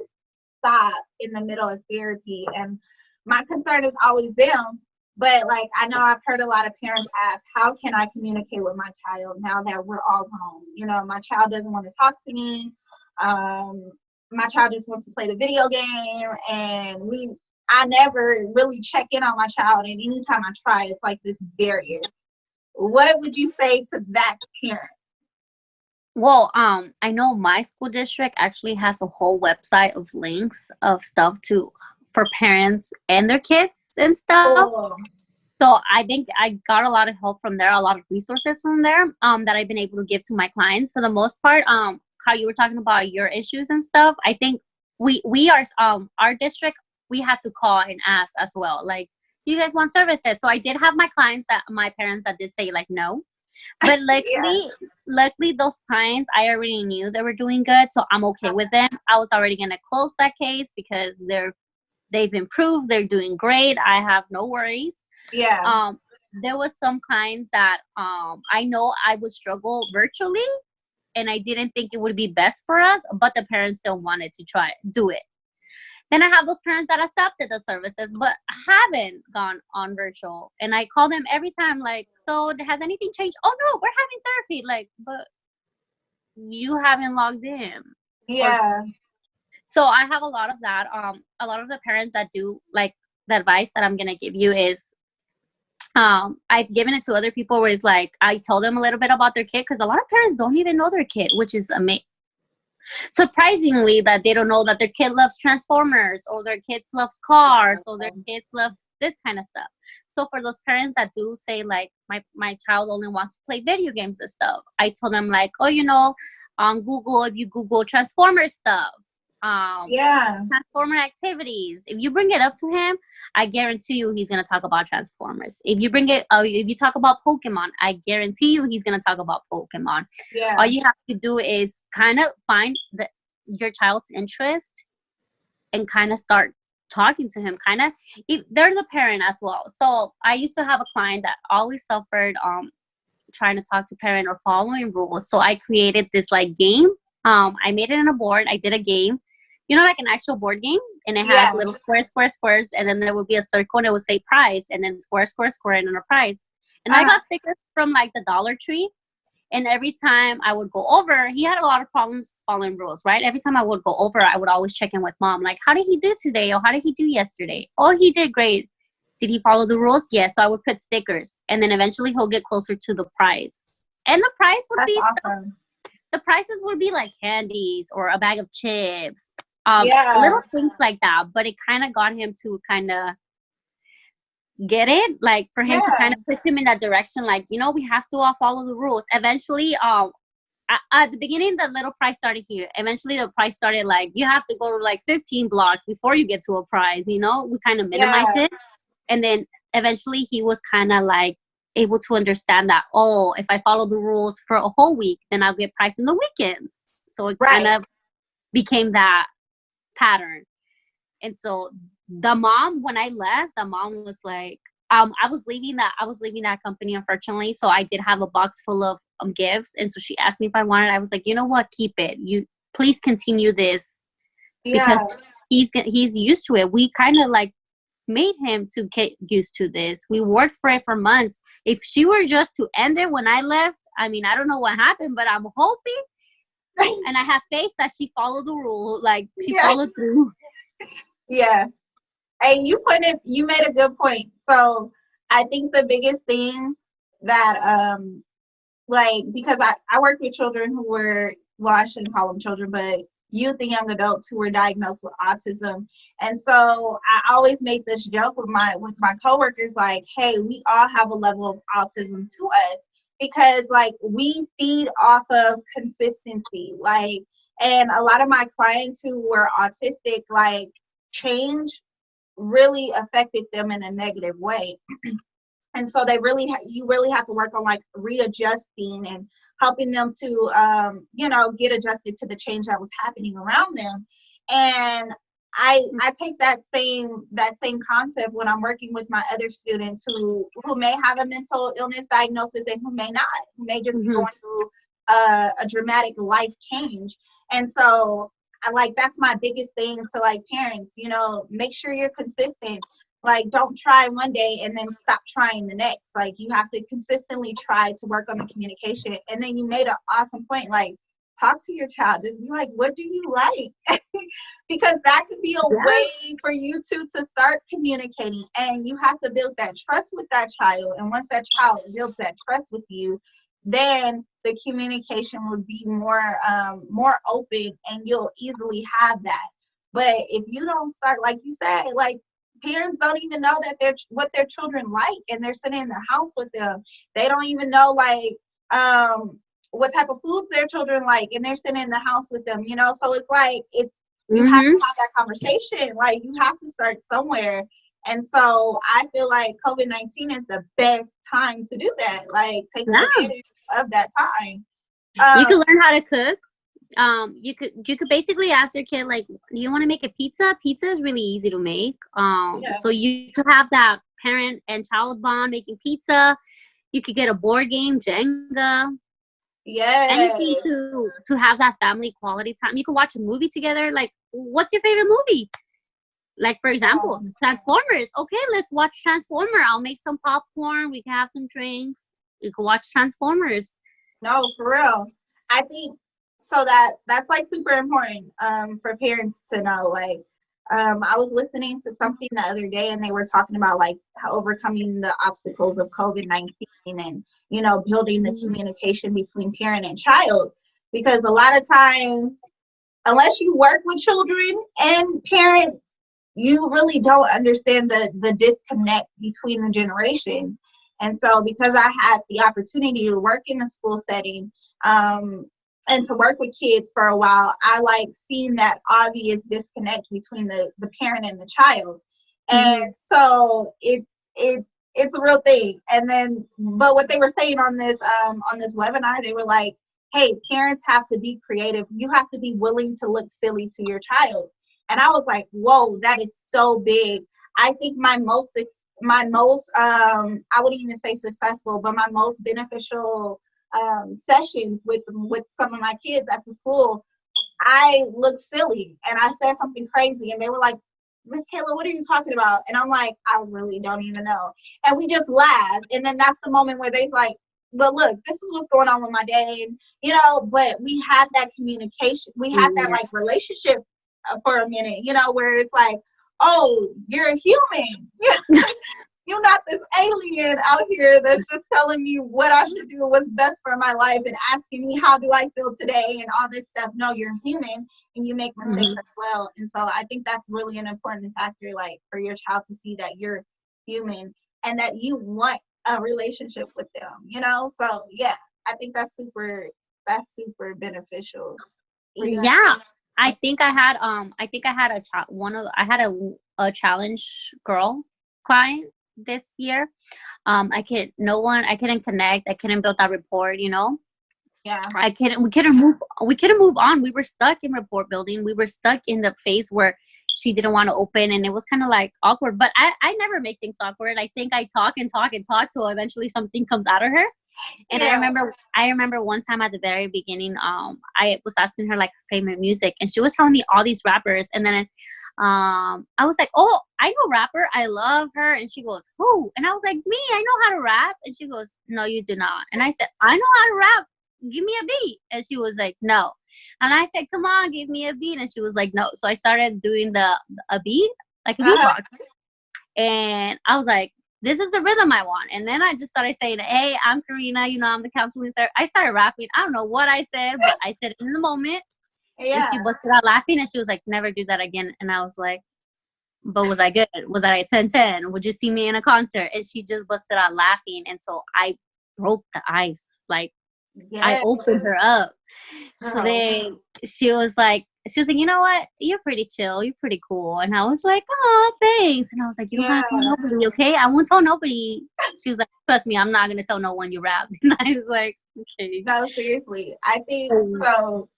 stop in the middle of therapy, and my concern is always them. But like, I know I've heard a lot of parents ask, how can I communicate with my child now that we're all home? You know, my child doesn't want to talk to me. My child just wants to play the video game, and I never really check in on my child, and anytime I try, it's like this barrier. What would you say to that parent? Well, I know my school district actually has a whole website of links of stuff to for parents and their kids and stuff. Oh, So I think I got a lot of help from there, a lot of resources from there, that I've been able to give to my clients for the most part. How you were talking about your issues and stuff, I think we are our district, we had to call and ask as well, like, do you guys want services? So I did have my clients that my parents that did say like no, but yeah, luckily those clients I already knew they were doing good, so I'm okay with them. I was already gonna close that case because they've improved, they're doing great. I have no worries. yeah, um there was some clients that I know I would struggle virtually, and I didn't think it would be best for us, but the parents still wanted to try do it. Then I have those parents that accepted the services but haven't gone on virtual, and I call them every time like, so has anything changed? Oh no, we're having therapy. Like, but you haven't logged in. Or yeah, so I have a lot of that. A lot of the parents that do, like, the advice that I'm gonna give you is, I've given it to other people where it's like I tell them a little bit about their kid, because a lot of parents don't even know their kid, which is surprisingly, that they don't know that their kid loves Transformers, or their kids loves cars, or their kids loves this kind of stuff. So for those parents that do say like, my child only wants to play video games and stuff, I tell them like, oh, on Google, if you Google Transformer stuff, um yeah. Transformer activities, if you bring it up to him, I guarantee you he's gonna talk about Transformers. If you talk about Pokemon, I guarantee you he's gonna talk about Pokemon. Yeah, All you have to do is kind of find your child's interest and kind of start talking to him. Kind of, they're the parent as well. So I used to have a client that always suffered trying to talk to parent or following rules. So I created this like game. I made it in a board. I did a game, like an actual board game, and it has yeah. little squares, and then there would be a circle, and it would say prize, and then square, and then a prize. And I Uh-huh. got stickers from like the Dollar Tree. And every time I would go over, he had a lot of problems following rules, right? Every time I would go over, I would always check in with mom, like, how did he do today? Or how did he do yesterday? Oh, he did great. Did he follow the rules? Yes. So I would put stickers. And then eventually he'll get closer to the prize. And the prize would That's be stuff. awesome. The prizes would be like candies or a bag of chips, Yeah, little things like that. But it kind of got him to kind of get it, like for him to kind yeah, of push him in that direction, like, we have to all follow the rules. Eventually, at the beginning, the little prize started here. Eventually the prize started like, you have to go to like 15 blocks before you get to a prize. We kind of minimize yeah. it. And then eventually he was kind of like able to understand that, oh, if I follow the rules for a whole week, then I'll get prize in the weekends. So it kind Right. of became that pattern. And so when I left, the mom was like, I was leaving that company, unfortunately. So I did have a box full of gifts. And so she asked me if I wanted. I was like, you know what? Keep it. You please continue this, Yeah, because he's used to it. We kind of like made him to get used to this. We worked for it for months. If she were just to end it when I left, I mean, I don't know what happened, but I'm hoping, and I have faith that she followed the rule, like she yeah, followed through. yeah. Hey, you made a good point. So I think the biggest thing that like, because I worked with children who were, well, I shouldn't call them children, but youth and young adults who were diagnosed with autism. And so I always make this joke with my coworkers, like, hey, we all have a level of autism to us, because like we feed off of consistency. Like, and a lot of my clients who were autistic, like, change really affected them in a negative way. And so you really have to work on like readjusting and helping them to get adjusted to the change that was happening around them. And I take that same concept when I'm working with my other students who may have a mental illness diagnosis and who may not, who may just be Mm-hmm. going through a dramatic life change. And so that's my biggest thing to like parents, make sure you're consistent. Like, don't try one day and then stop trying the next. Like, you have to consistently try to work on the communication. And then you made an awesome point. Like, talk to your child. Just be like, what do you like? Because that could be a way for you two to start communicating. And you have to build that trust with that child. And once that child builds that trust with you, then the communication would be more open, and you'll easily have that. But if you don't start, like you said, like, parents don't even know that what their children like, and they're sitting in the house with them. They don't even know like what type of foods their children like, and they're sitting in the house with them. So it's like you have to have that conversation. Like, you have to start somewhere. And so I feel like COVID-19 is the best time to do that. Like, take advantage of that time. You can learn how to cook. You could basically ask your kid, like, do you want to make a pizza? Pizza is really easy to make. So you could have that parent and child bond making pizza. You could get a board game, Jenga. Anything to have that family quality time. You could watch a movie together. Like, what's your favorite movie? Like, for example, Transformers. Okay, let's watch Transformer. I'll make some popcorn. We can have some drinks. You can watch Transformers. No, for real. I think so that's like super important for parents to know. Like, I was listening to something the other day, and they were talking about like overcoming the obstacles of COVID-19 and building the communication between parent and child, because a lot of times, unless you work with children and parents, you really don't understand the disconnect between the generations. And so, because I had the opportunity to work in a school setting, and to work with kids for a while, I like seeing that obvious disconnect between the parent and the child. And so it's a real thing. And then, but what they were saying on this webinar, they were like, hey, parents have to be creative. You have to be willing to look silly to your child. And I was like, whoa, that is so big. I think my most I wouldn't even say successful, but my most beneficial sessions with some of my kids at the school, I looked silly and I said something crazy, and they were like, Miss Kayla, what are you talking about? And I'm like, I really don't even know. And we just laughed. And then that's the moment where they like, but look, this is what's going on with my day. And, but we had that communication. We had that like relationship for a minute, where it's like, oh, you're a human. You're not this alien out here that's just telling me what I should do, what's best for my life, and asking me how do I feel today and all this stuff. No, you're human, and you make mistakes as well. And so I think that's really an important factor, like, for your child to see that you're human and that you want a relationship with them. So yeah, I think that's super beneficial. Yeah. I think I had a challenge girl client this year. I couldn't connect. I couldn't build that rapport, Yeah. we couldn't move on. We were stuck in rapport building. We were stuck in the phase where she didn't want to open, and it was kind of like awkward, but I never make things awkward. I think I talk and talk and talk till eventually something comes out of her. And I remember one time at the very beginning, I was asking her like her favorite music, and she was telling me all these rappers, and then I was like, oh, I know rapper, I love her. And she goes, who? And I was like, me, I know how to rap. And she goes, no, you do not. And I said, I know how to rap, give me a beat. And she was like, no. And I said, come on, give me a beat. And she was like, no. So I started doing a beat, like a beatbox. And I was like, this is the rhythm I want. And then I just started saying, hey, I'm Karina, I'm the counseling therapist. I started rapping. I don't know what I said, but I said it in the moment. Yeah. And she busted out laughing, and she was like, never do that again. And I was like, but was I good? Was I a 10-10? Would you see me in a concert? And she just busted out laughing. And so I broke the ice. Like, I opened her up. So then she was like, she was like, you know what? You're pretty chill. You're pretty cool. And I was like, oh, thanks. And I was like, you don't Yeah. have to tell nobody, okay? I won't tell nobody. She was like, trust me, I'm not going to tell no one you rapped. And I was like, okay. No, seriously. I think so.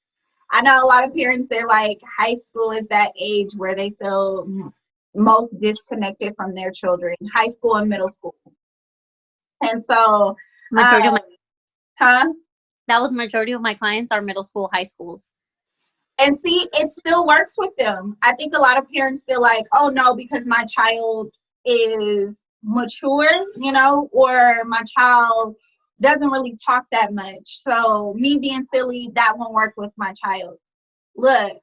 I know a lot of parents, they're like, high school is that age where they feel most disconnected from their children, high school and middle school. And so, Majority of my, huh? that was majority of my clients are middle school, high schools. And see, it still works with them. I think a lot of parents feel like, oh no, because my child is mature, you know, or my child doesn't really talk that much. So me being silly, that won't work with my child. Look,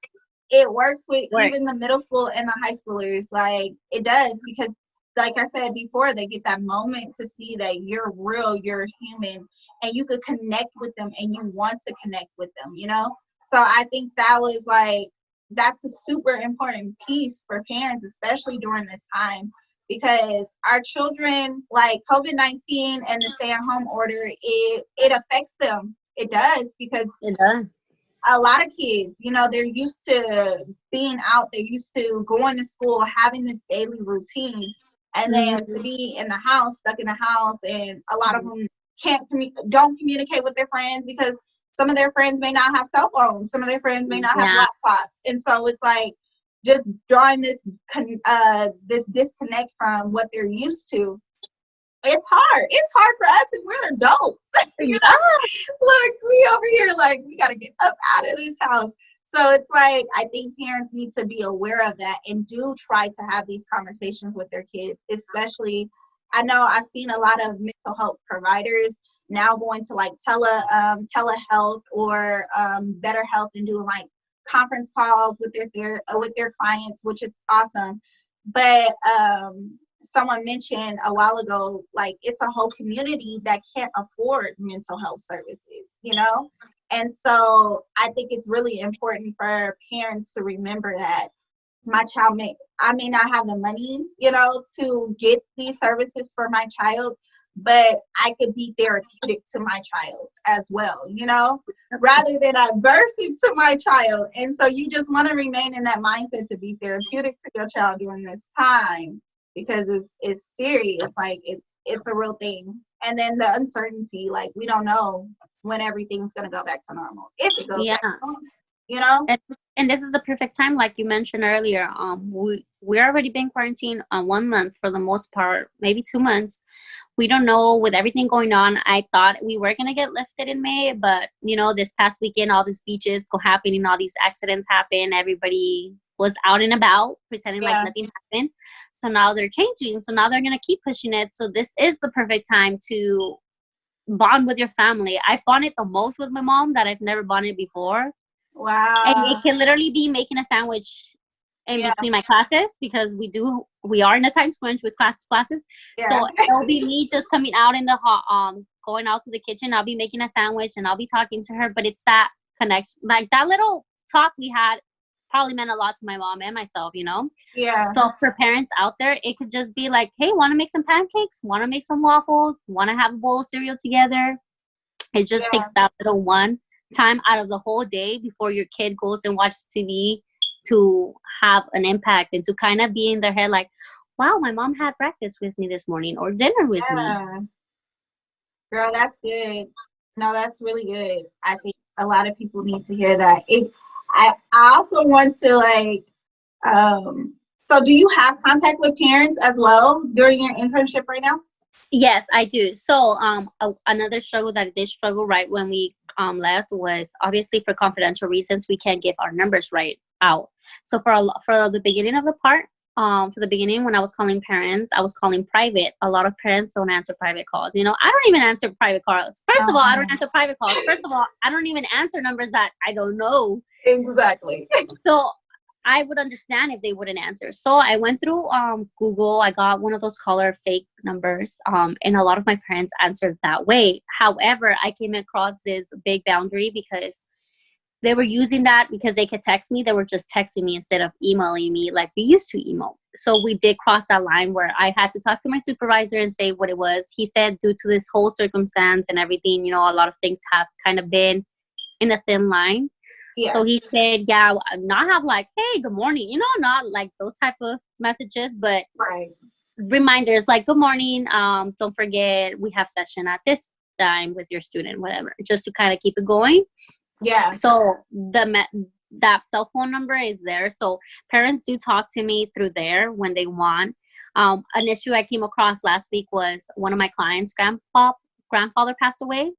it works with even the middle school and the high schoolers. Like, it does, because like I said before, they get that moment to see that you're real, you're human, and you could connect with them and you want to connect with them, you know? So I think that was like, that's a super important piece for parents, especially during this time, because our children, like COVID-19 and the stay-at-home order, it affects them. It does, because it does. A lot of kids, you know, they're used to being out, they're used to going to school, having this daily routine, and then to be in the house, stuck in the house, and a lot of them don't communicate with their friends, because some of their friends may not have cell phones, some of their friends may not have laptops, and so it's like just drawing this disconnect from what they're used to. It's hard. It's hard for us, and we're adults. You know? Look, we over here like, we got to get up out of this house. So it's like, I think parents need to be aware of that and do try to have these conversations with their kids, especially, I know I've seen a lot of mental health providers now going to like telehealth or Better Health, and doing like conference calls with their clients, which is awesome. But someone mentioned a while ago, like, it's a whole community that can't afford mental health services, you know? And so I think it's really important for parents to remember that my child I may not have the money, you know, to get these services for my child, but I could be therapeutic to my child as well, you know, rather than adversive to my child. And so you just want to remain in that mindset to be therapeutic to your child during this time, because it's serious. Like, it's a real thing. And then the uncertainty, like, we don't know when everything's going to go back to normal, if it goes back to normal, you know? And this is the perfect time, like you mentioned earlier. We're already been quarantined on 1 month for the most part, maybe 2 months. We don't know, with everything going on. I thought we were gonna get lifted in May, but you know, this past weekend, all these beaches go happening, all these accidents happen. Everybody was out and about pretending like nothing happened. So now they're changing. So now they're gonna keep pushing it. So this is the perfect time to bond with your family. I've bonded the most with my mom that I've never bonded before. Wow. And it can literally be making a sandwich in between my classes, because we are in a time crunch with classes. So it'll be me just coming out in the going out to the kitchen. I'll be making a sandwich and I'll be talking to her. But it's that connection, like that little talk we had probably meant a lot to my mom and myself, you know? Yeah. So for parents out there, it could just be like, hey, want to make some pancakes? Want to make some waffles? Want to have a bowl of cereal together? It just takes that little one time out of the whole day before your kid goes and watches TV to have an impact, and to kind of be in their head like, wow, my mom had breakfast with me this morning, or dinner with me. Girl, that's good. No, that's really good. I think a lot of people need to hear that. I also want to like, so do you have contact with parents as well during your internship right now? Yes, I do. So another struggle that I did struggle right when we left was, obviously for confidential reasons, we can't give our numbers right out. So for the beginning of the part, for the beginning when I was calling parents, I was calling private. A lot of parents don't answer private calls. You know, I don't even answer private calls. First of all, I don't answer private calls. First of all, I don't even answer numbers that I don't know. Exactly. So I would understand if they wouldn't answer. So I went through Google. I got one of those caller fake numbers, and a lot of my parents answered that way. However, I came across this big boundary because they were using that because they could text me. They were just texting me instead of emailing me like we used to email. So we did cross that line where I had to talk to my supervisor and say what it was. He said due to this whole circumstance and everything, you know, a lot of things have kind of been in a thin line. Yeah. So he said, yeah, not have like, hey, good morning, not like those type of messages, but Right. reminders like, good morning, don't forget we have session at this time with your student, whatever, just to kind of keep it going. Yeah. So that cell phone number is there. So parents do talk to me through there when they want. An issue I came across last week was one of my clients' grandfather passed away,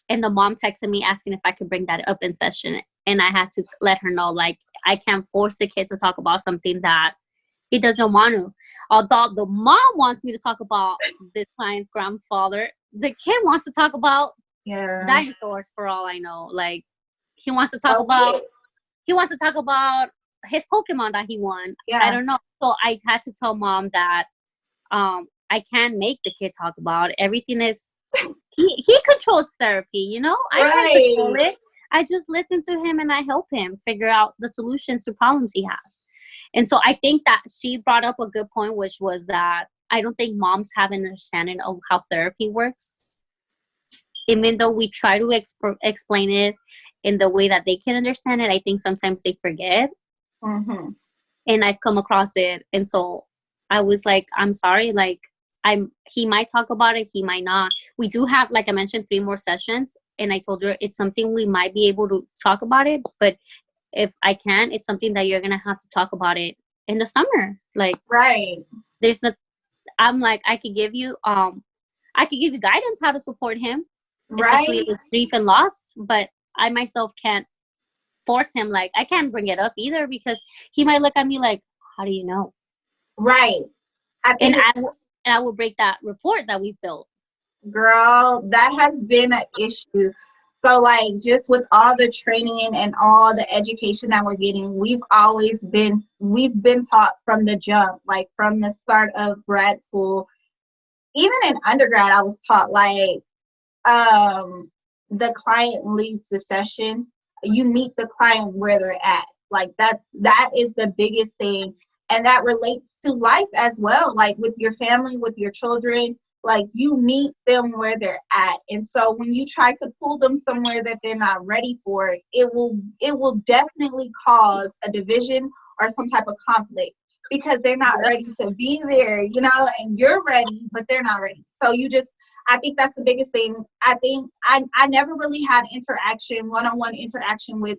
and the mom texted me asking if I could bring that up in session, and I had to let her know, like, I can't force the kid to talk about something that he doesn't want to. Although the mom wants me to talk about this client's grandfather, the kid wants to talk about dinosaurs for all I know. Like, he wants to talk about his Pokemon that he won. Yeah. I don't know. So I had to tell mom that I can't make the kid talk about it. Everything is he controls therapy, I can't control it. I just listen to him and I help him figure out the solutions to problems he has. And so I think that she brought up a good point, which was that I don't think moms have an understanding of how therapy works. Even though we try to explain it in the way that they can understand it, I think sometimes they forget. Mm-hmm. And I've come across it. And so I was like, I'm sorry, like, he might talk about it, he might not. We do have, like I mentioned, 3 more sessions, and I told her it's something we might be able to talk about it, but if I can, it's something that you're gonna have to talk about it in the summer. Like, right. There's no. I'm like, I could give you guidance how to support him, especially with grief and loss, but I myself can't force him. Like, I can't bring it up either, because he might look at me like, how do you know? Right. I will break that rapport that we've built. Girl, that has been an issue. So, like, just with all the training and all the education that we're getting, we've been taught from the jump, like from the start of grad school. Even in undergrad, I was taught, like, the client leads the session. You meet the client where they're at. Like, that is the biggest thing. And that relates to life as well, like with your family, with your children. Like, you meet them where they're at. And so when you try to pull them somewhere that they're not ready for, it will definitely cause a division or some type of conflict, because they're not ready to be there, and you're ready, but they're not ready. So I think that's the biggest thing. I think I never really had one-on-one interaction with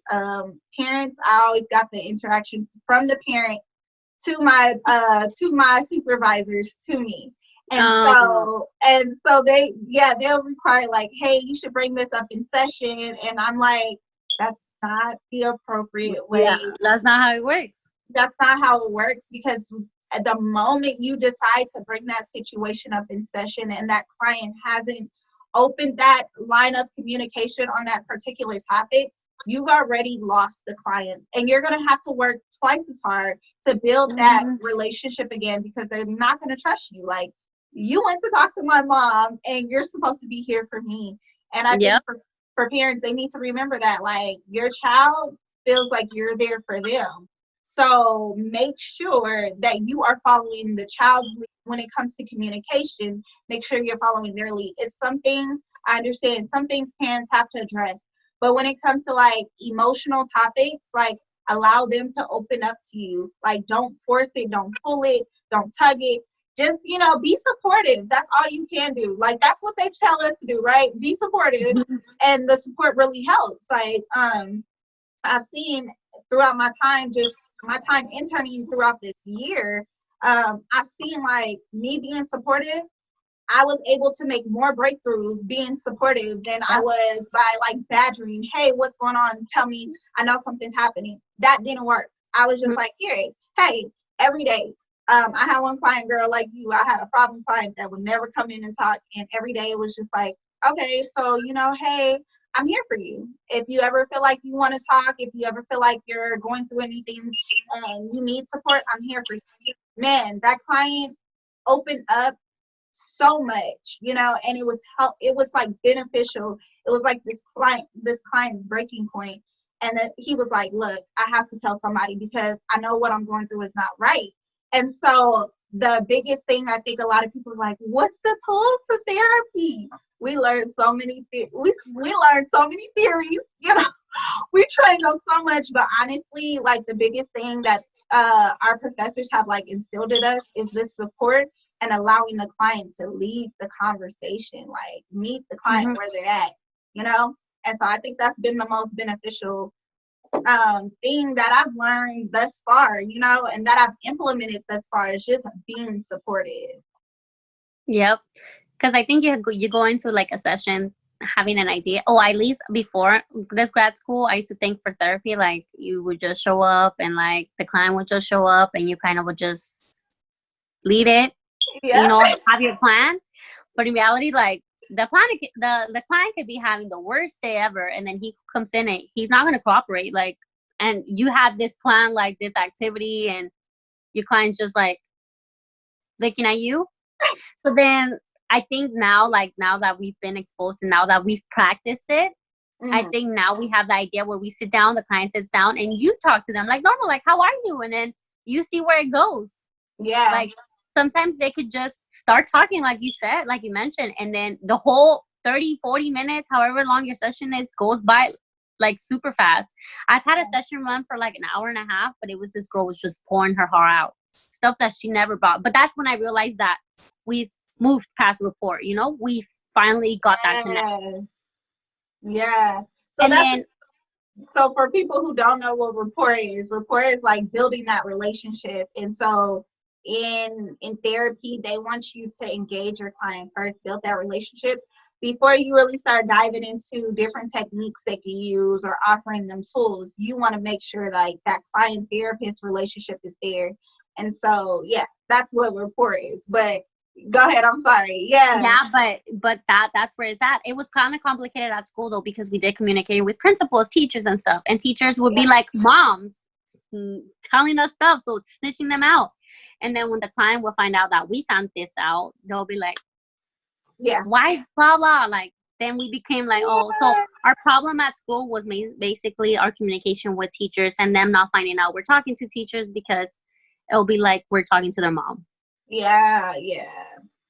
parents. I always got the interaction from the parent to my supervisors to me. And so they'll require, like, hey, you should bring this up in session. And I'm like, that's not the appropriate way. Yeah, that's not how it works. That's not how it works, because at the moment you decide to bring that situation up in session and that client hasn't opened that line of communication on that particular topic, you've already lost the client, and you're going to have to work twice as hard to build that relationship again, because they're not going to trust you. Like, you went to talk to my mom and you're supposed to be here for me. And I think for parents, they need to remember that, like, your child feels like you're there for them. So make sure that you are following the child's lead when it comes to communication. Make sure you're following their lead. It's some things, I understand, some things parents have to address. But when it comes to, like, emotional topics, like, allow them to open up to you. Like, don't force it, don't pull it, don't tug it. Just, be supportive. That's all you can do. Like, that's what they tell us to do, right? Be supportive. And the support really helps. Like, I've seen throughout my time interning throughout this year, I've seen, like, me being supportive, I was able to make more breakthroughs being supportive than I was by, like, badgering. Hey, what's going on? Tell me. I know something's happening. That didn't work. I was just like, here, hey, every day. I had one client, girl, like you. I had a problem client that would never come in and talk, and every day it was just like, okay, so, hey, I'm here for you. If you ever feel like you want to talk, if you ever feel like you're going through anything and you need support, I'm here for you. Man, that client opened up so much, and it was like beneficial. It was like this client's breaking point. And then he was like, look, I have to tell somebody, because I know what I'm going through is not right. And so the biggest thing, I think a lot of people are like, what's the tool to therapy? We learned so many we learned so many theories, We train them so much, but honestly, like the biggest thing that our professors have like instilled in us is this support and allowing the client to lead the conversation, like meet the client Mhm. where they're at, you know? And so I think that's been the most beneficial thing that I've learned thus far, you know, and that I've implemented thus far is just being supportive. Yep. Because I think you go into like a session having an idea. Oh, at least before this grad school, I used to think for therapy, like you would just show up and like the client would just show up and you kind of would just lead it, Yeah, have your plan. But in reality, like the client could be having the worst day ever, and then he comes in and he's not going to cooperate. Like, and you had this plan, like this activity, and your client's just like looking at you. So then I think now, like now that we've been exposed and now that we've practiced it, I mm, think now we have the idea where we sit down, the client sits down, and you talk to them like normal, like how are you, and then you see where it goes. yeah, Like sometimes they could just start talking like you said, like you mentioned, and then the whole 30-40 minutes, however long your session is, goes by like super fast. I've had a session run for like an hour and a half, but it was this girl was just pouring her heart out, stuff that she never brought. But that's when I realized that we've moved past rapport, we finally got that connect. yeah, yeah. So And that's then so for people who don't know what rapport is like building that relationship. And so in therapy, they want you to engage your client first, build that relationship before you really start diving into different techniques they can use or offering them tools. You want to make sure like that client therapist relationship is there. And so yeah, that's what rapport is. But go ahead, I'm sorry. Yeah. yeah, but that's where it's at. It was kind of complicated at school though because we did communicate with principals, teachers, and stuff, and teachers would be like moms telling us stuff, so snitching them out. And then when the client will find out that we found this out, they'll be like, Yeah. "Why blah blah?" Like then we became like, "Oh, so our problem at school was basically our communication with teachers and them not finding out we're talking to teachers because it'll be like we're talking to their mom." Yeah, yeah.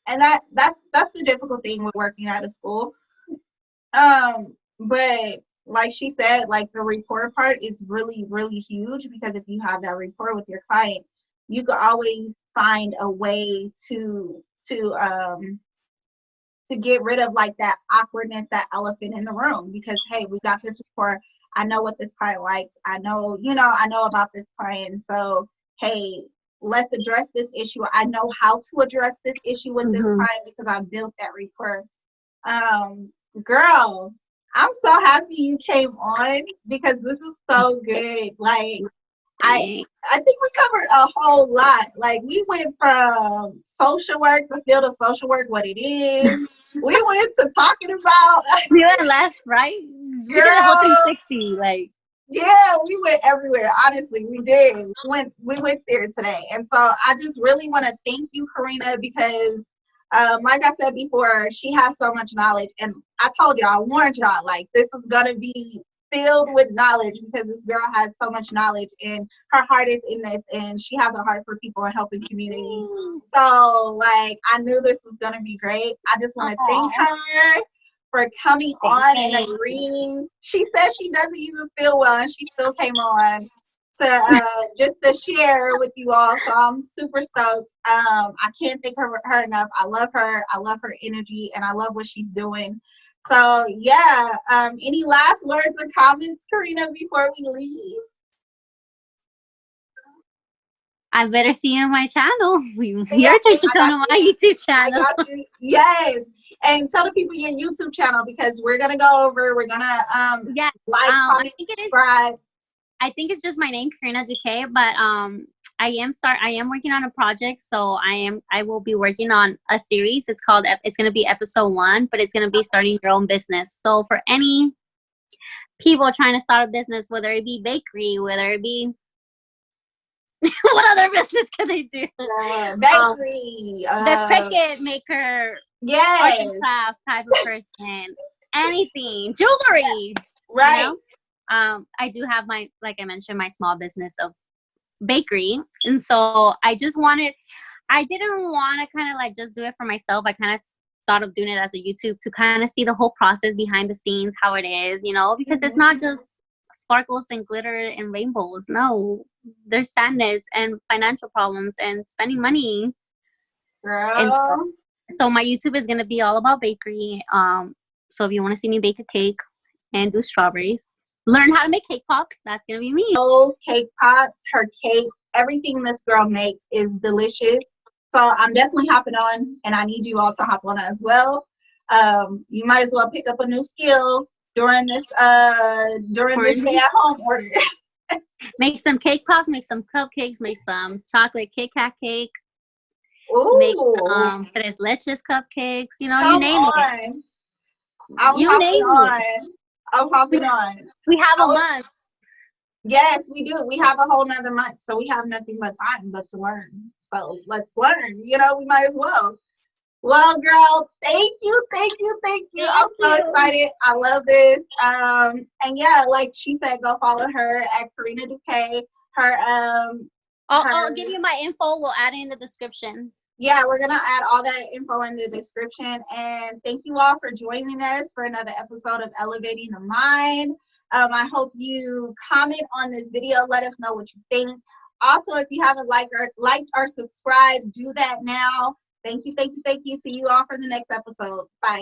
And that's the difficult thing with working out of school. But like she said, like the rapport part is really, really huge because if you have that rapport with your client, you can always find a way to get rid of like that awkwardness, that elephant in the room. Because hey, we got this rapport. I know what this client likes. I know, I know about this client. So hey, let's address this issue. I know how to address this issue with this Mm-hmm. client because I built that rapport. um, Girl, I'm so happy you came on because this is so good. Like I I think we covered a whole lot. Like we went from social work, the field of social work, what it is. We went to talking about We went left, right? We did a whole girl. 360. Like, Yeah, we went everywhere. Honestly, we did. We went there today, and so I just really want to thank you, Karina, because, like I said before, she has so much knowledge, and I told y'all, I warned y'all, like this is gonna be filled with knowledge because this girl has so much knowledge, and her heart is in this, and she has a heart for people and helping communities. So, like, I knew this was gonna be great. I just want to thank oh, her for coming on and thank you. agreeing. She said she doesn't even feel well, and she still came on to just to share with you all. So I'm super stoked. I can't thank her enough. I love her. I love her energy, and I love what she's doing. So yeah. Any last words or comments, Karina, before we leave? I better see you on my channel. Yeah, Your turn to I come got to you. my YouTube I channel. got you. Yes. And tell the people your YouTube channel because we're gonna Yeah. like, I comment, think it is. subscribe. I think it's just my name, Karina Duque. But I am working on a project, so I will be working on a series. It's gonna be episode 1, but it's gonna be starting your own business. So for any people trying to start a business, whether it be bakery, whether it be what other business can they do? Um, Bakery. the cricket maker, art and Yes. craft type of person, anything, jewelry, you Right. know. I do have like I mentioned, my small business of bakery, and so I didn't want to kind of like just do it for myself. I kind of thought of doing it as a YouTube to kind of see the whole process behind the scenes, how it is, because it's Mhm. not just sparkles and glitter and rainbows. No, there's sadness and financial problems and spending money. And Girl. so my YouTube is gonna be all about bakery. So if you want to see me bake a cake and do strawberries, learn how to make cake pops, that's gonna be me. Those cake pops, her cake, everything this girl makes is delicious. So I'm definitely hopping on, and I need you all to hop on as well. You might as well pick up a new skill during this stay at home order. Make some cake pops, make some cupcakes, make some chocolate Kit Kat cake. Ooh. Make tres leches cupcakes. You know, Come you name on. it. I'm You hopping name on. it. I'm hopping on. We have a month. Yes, we do. We have a whole nother month, so we have nothing but time but to learn. So let's learn. You know, we might as well. Well, girl, thank you. I'm so excited. I love this. And yeah, like she said, go follow her at Karina Duque. I'll give you my info. We'll add it in the description. Yeah, we're gonna add all that info in the description. And thank you all for joining us for another episode of Elevating the Mind. I hope you comment on this video. Let us know what you think. Also, if you haven't liked or subscribed, do that now. Thank you. See you all for the next episode. Bye.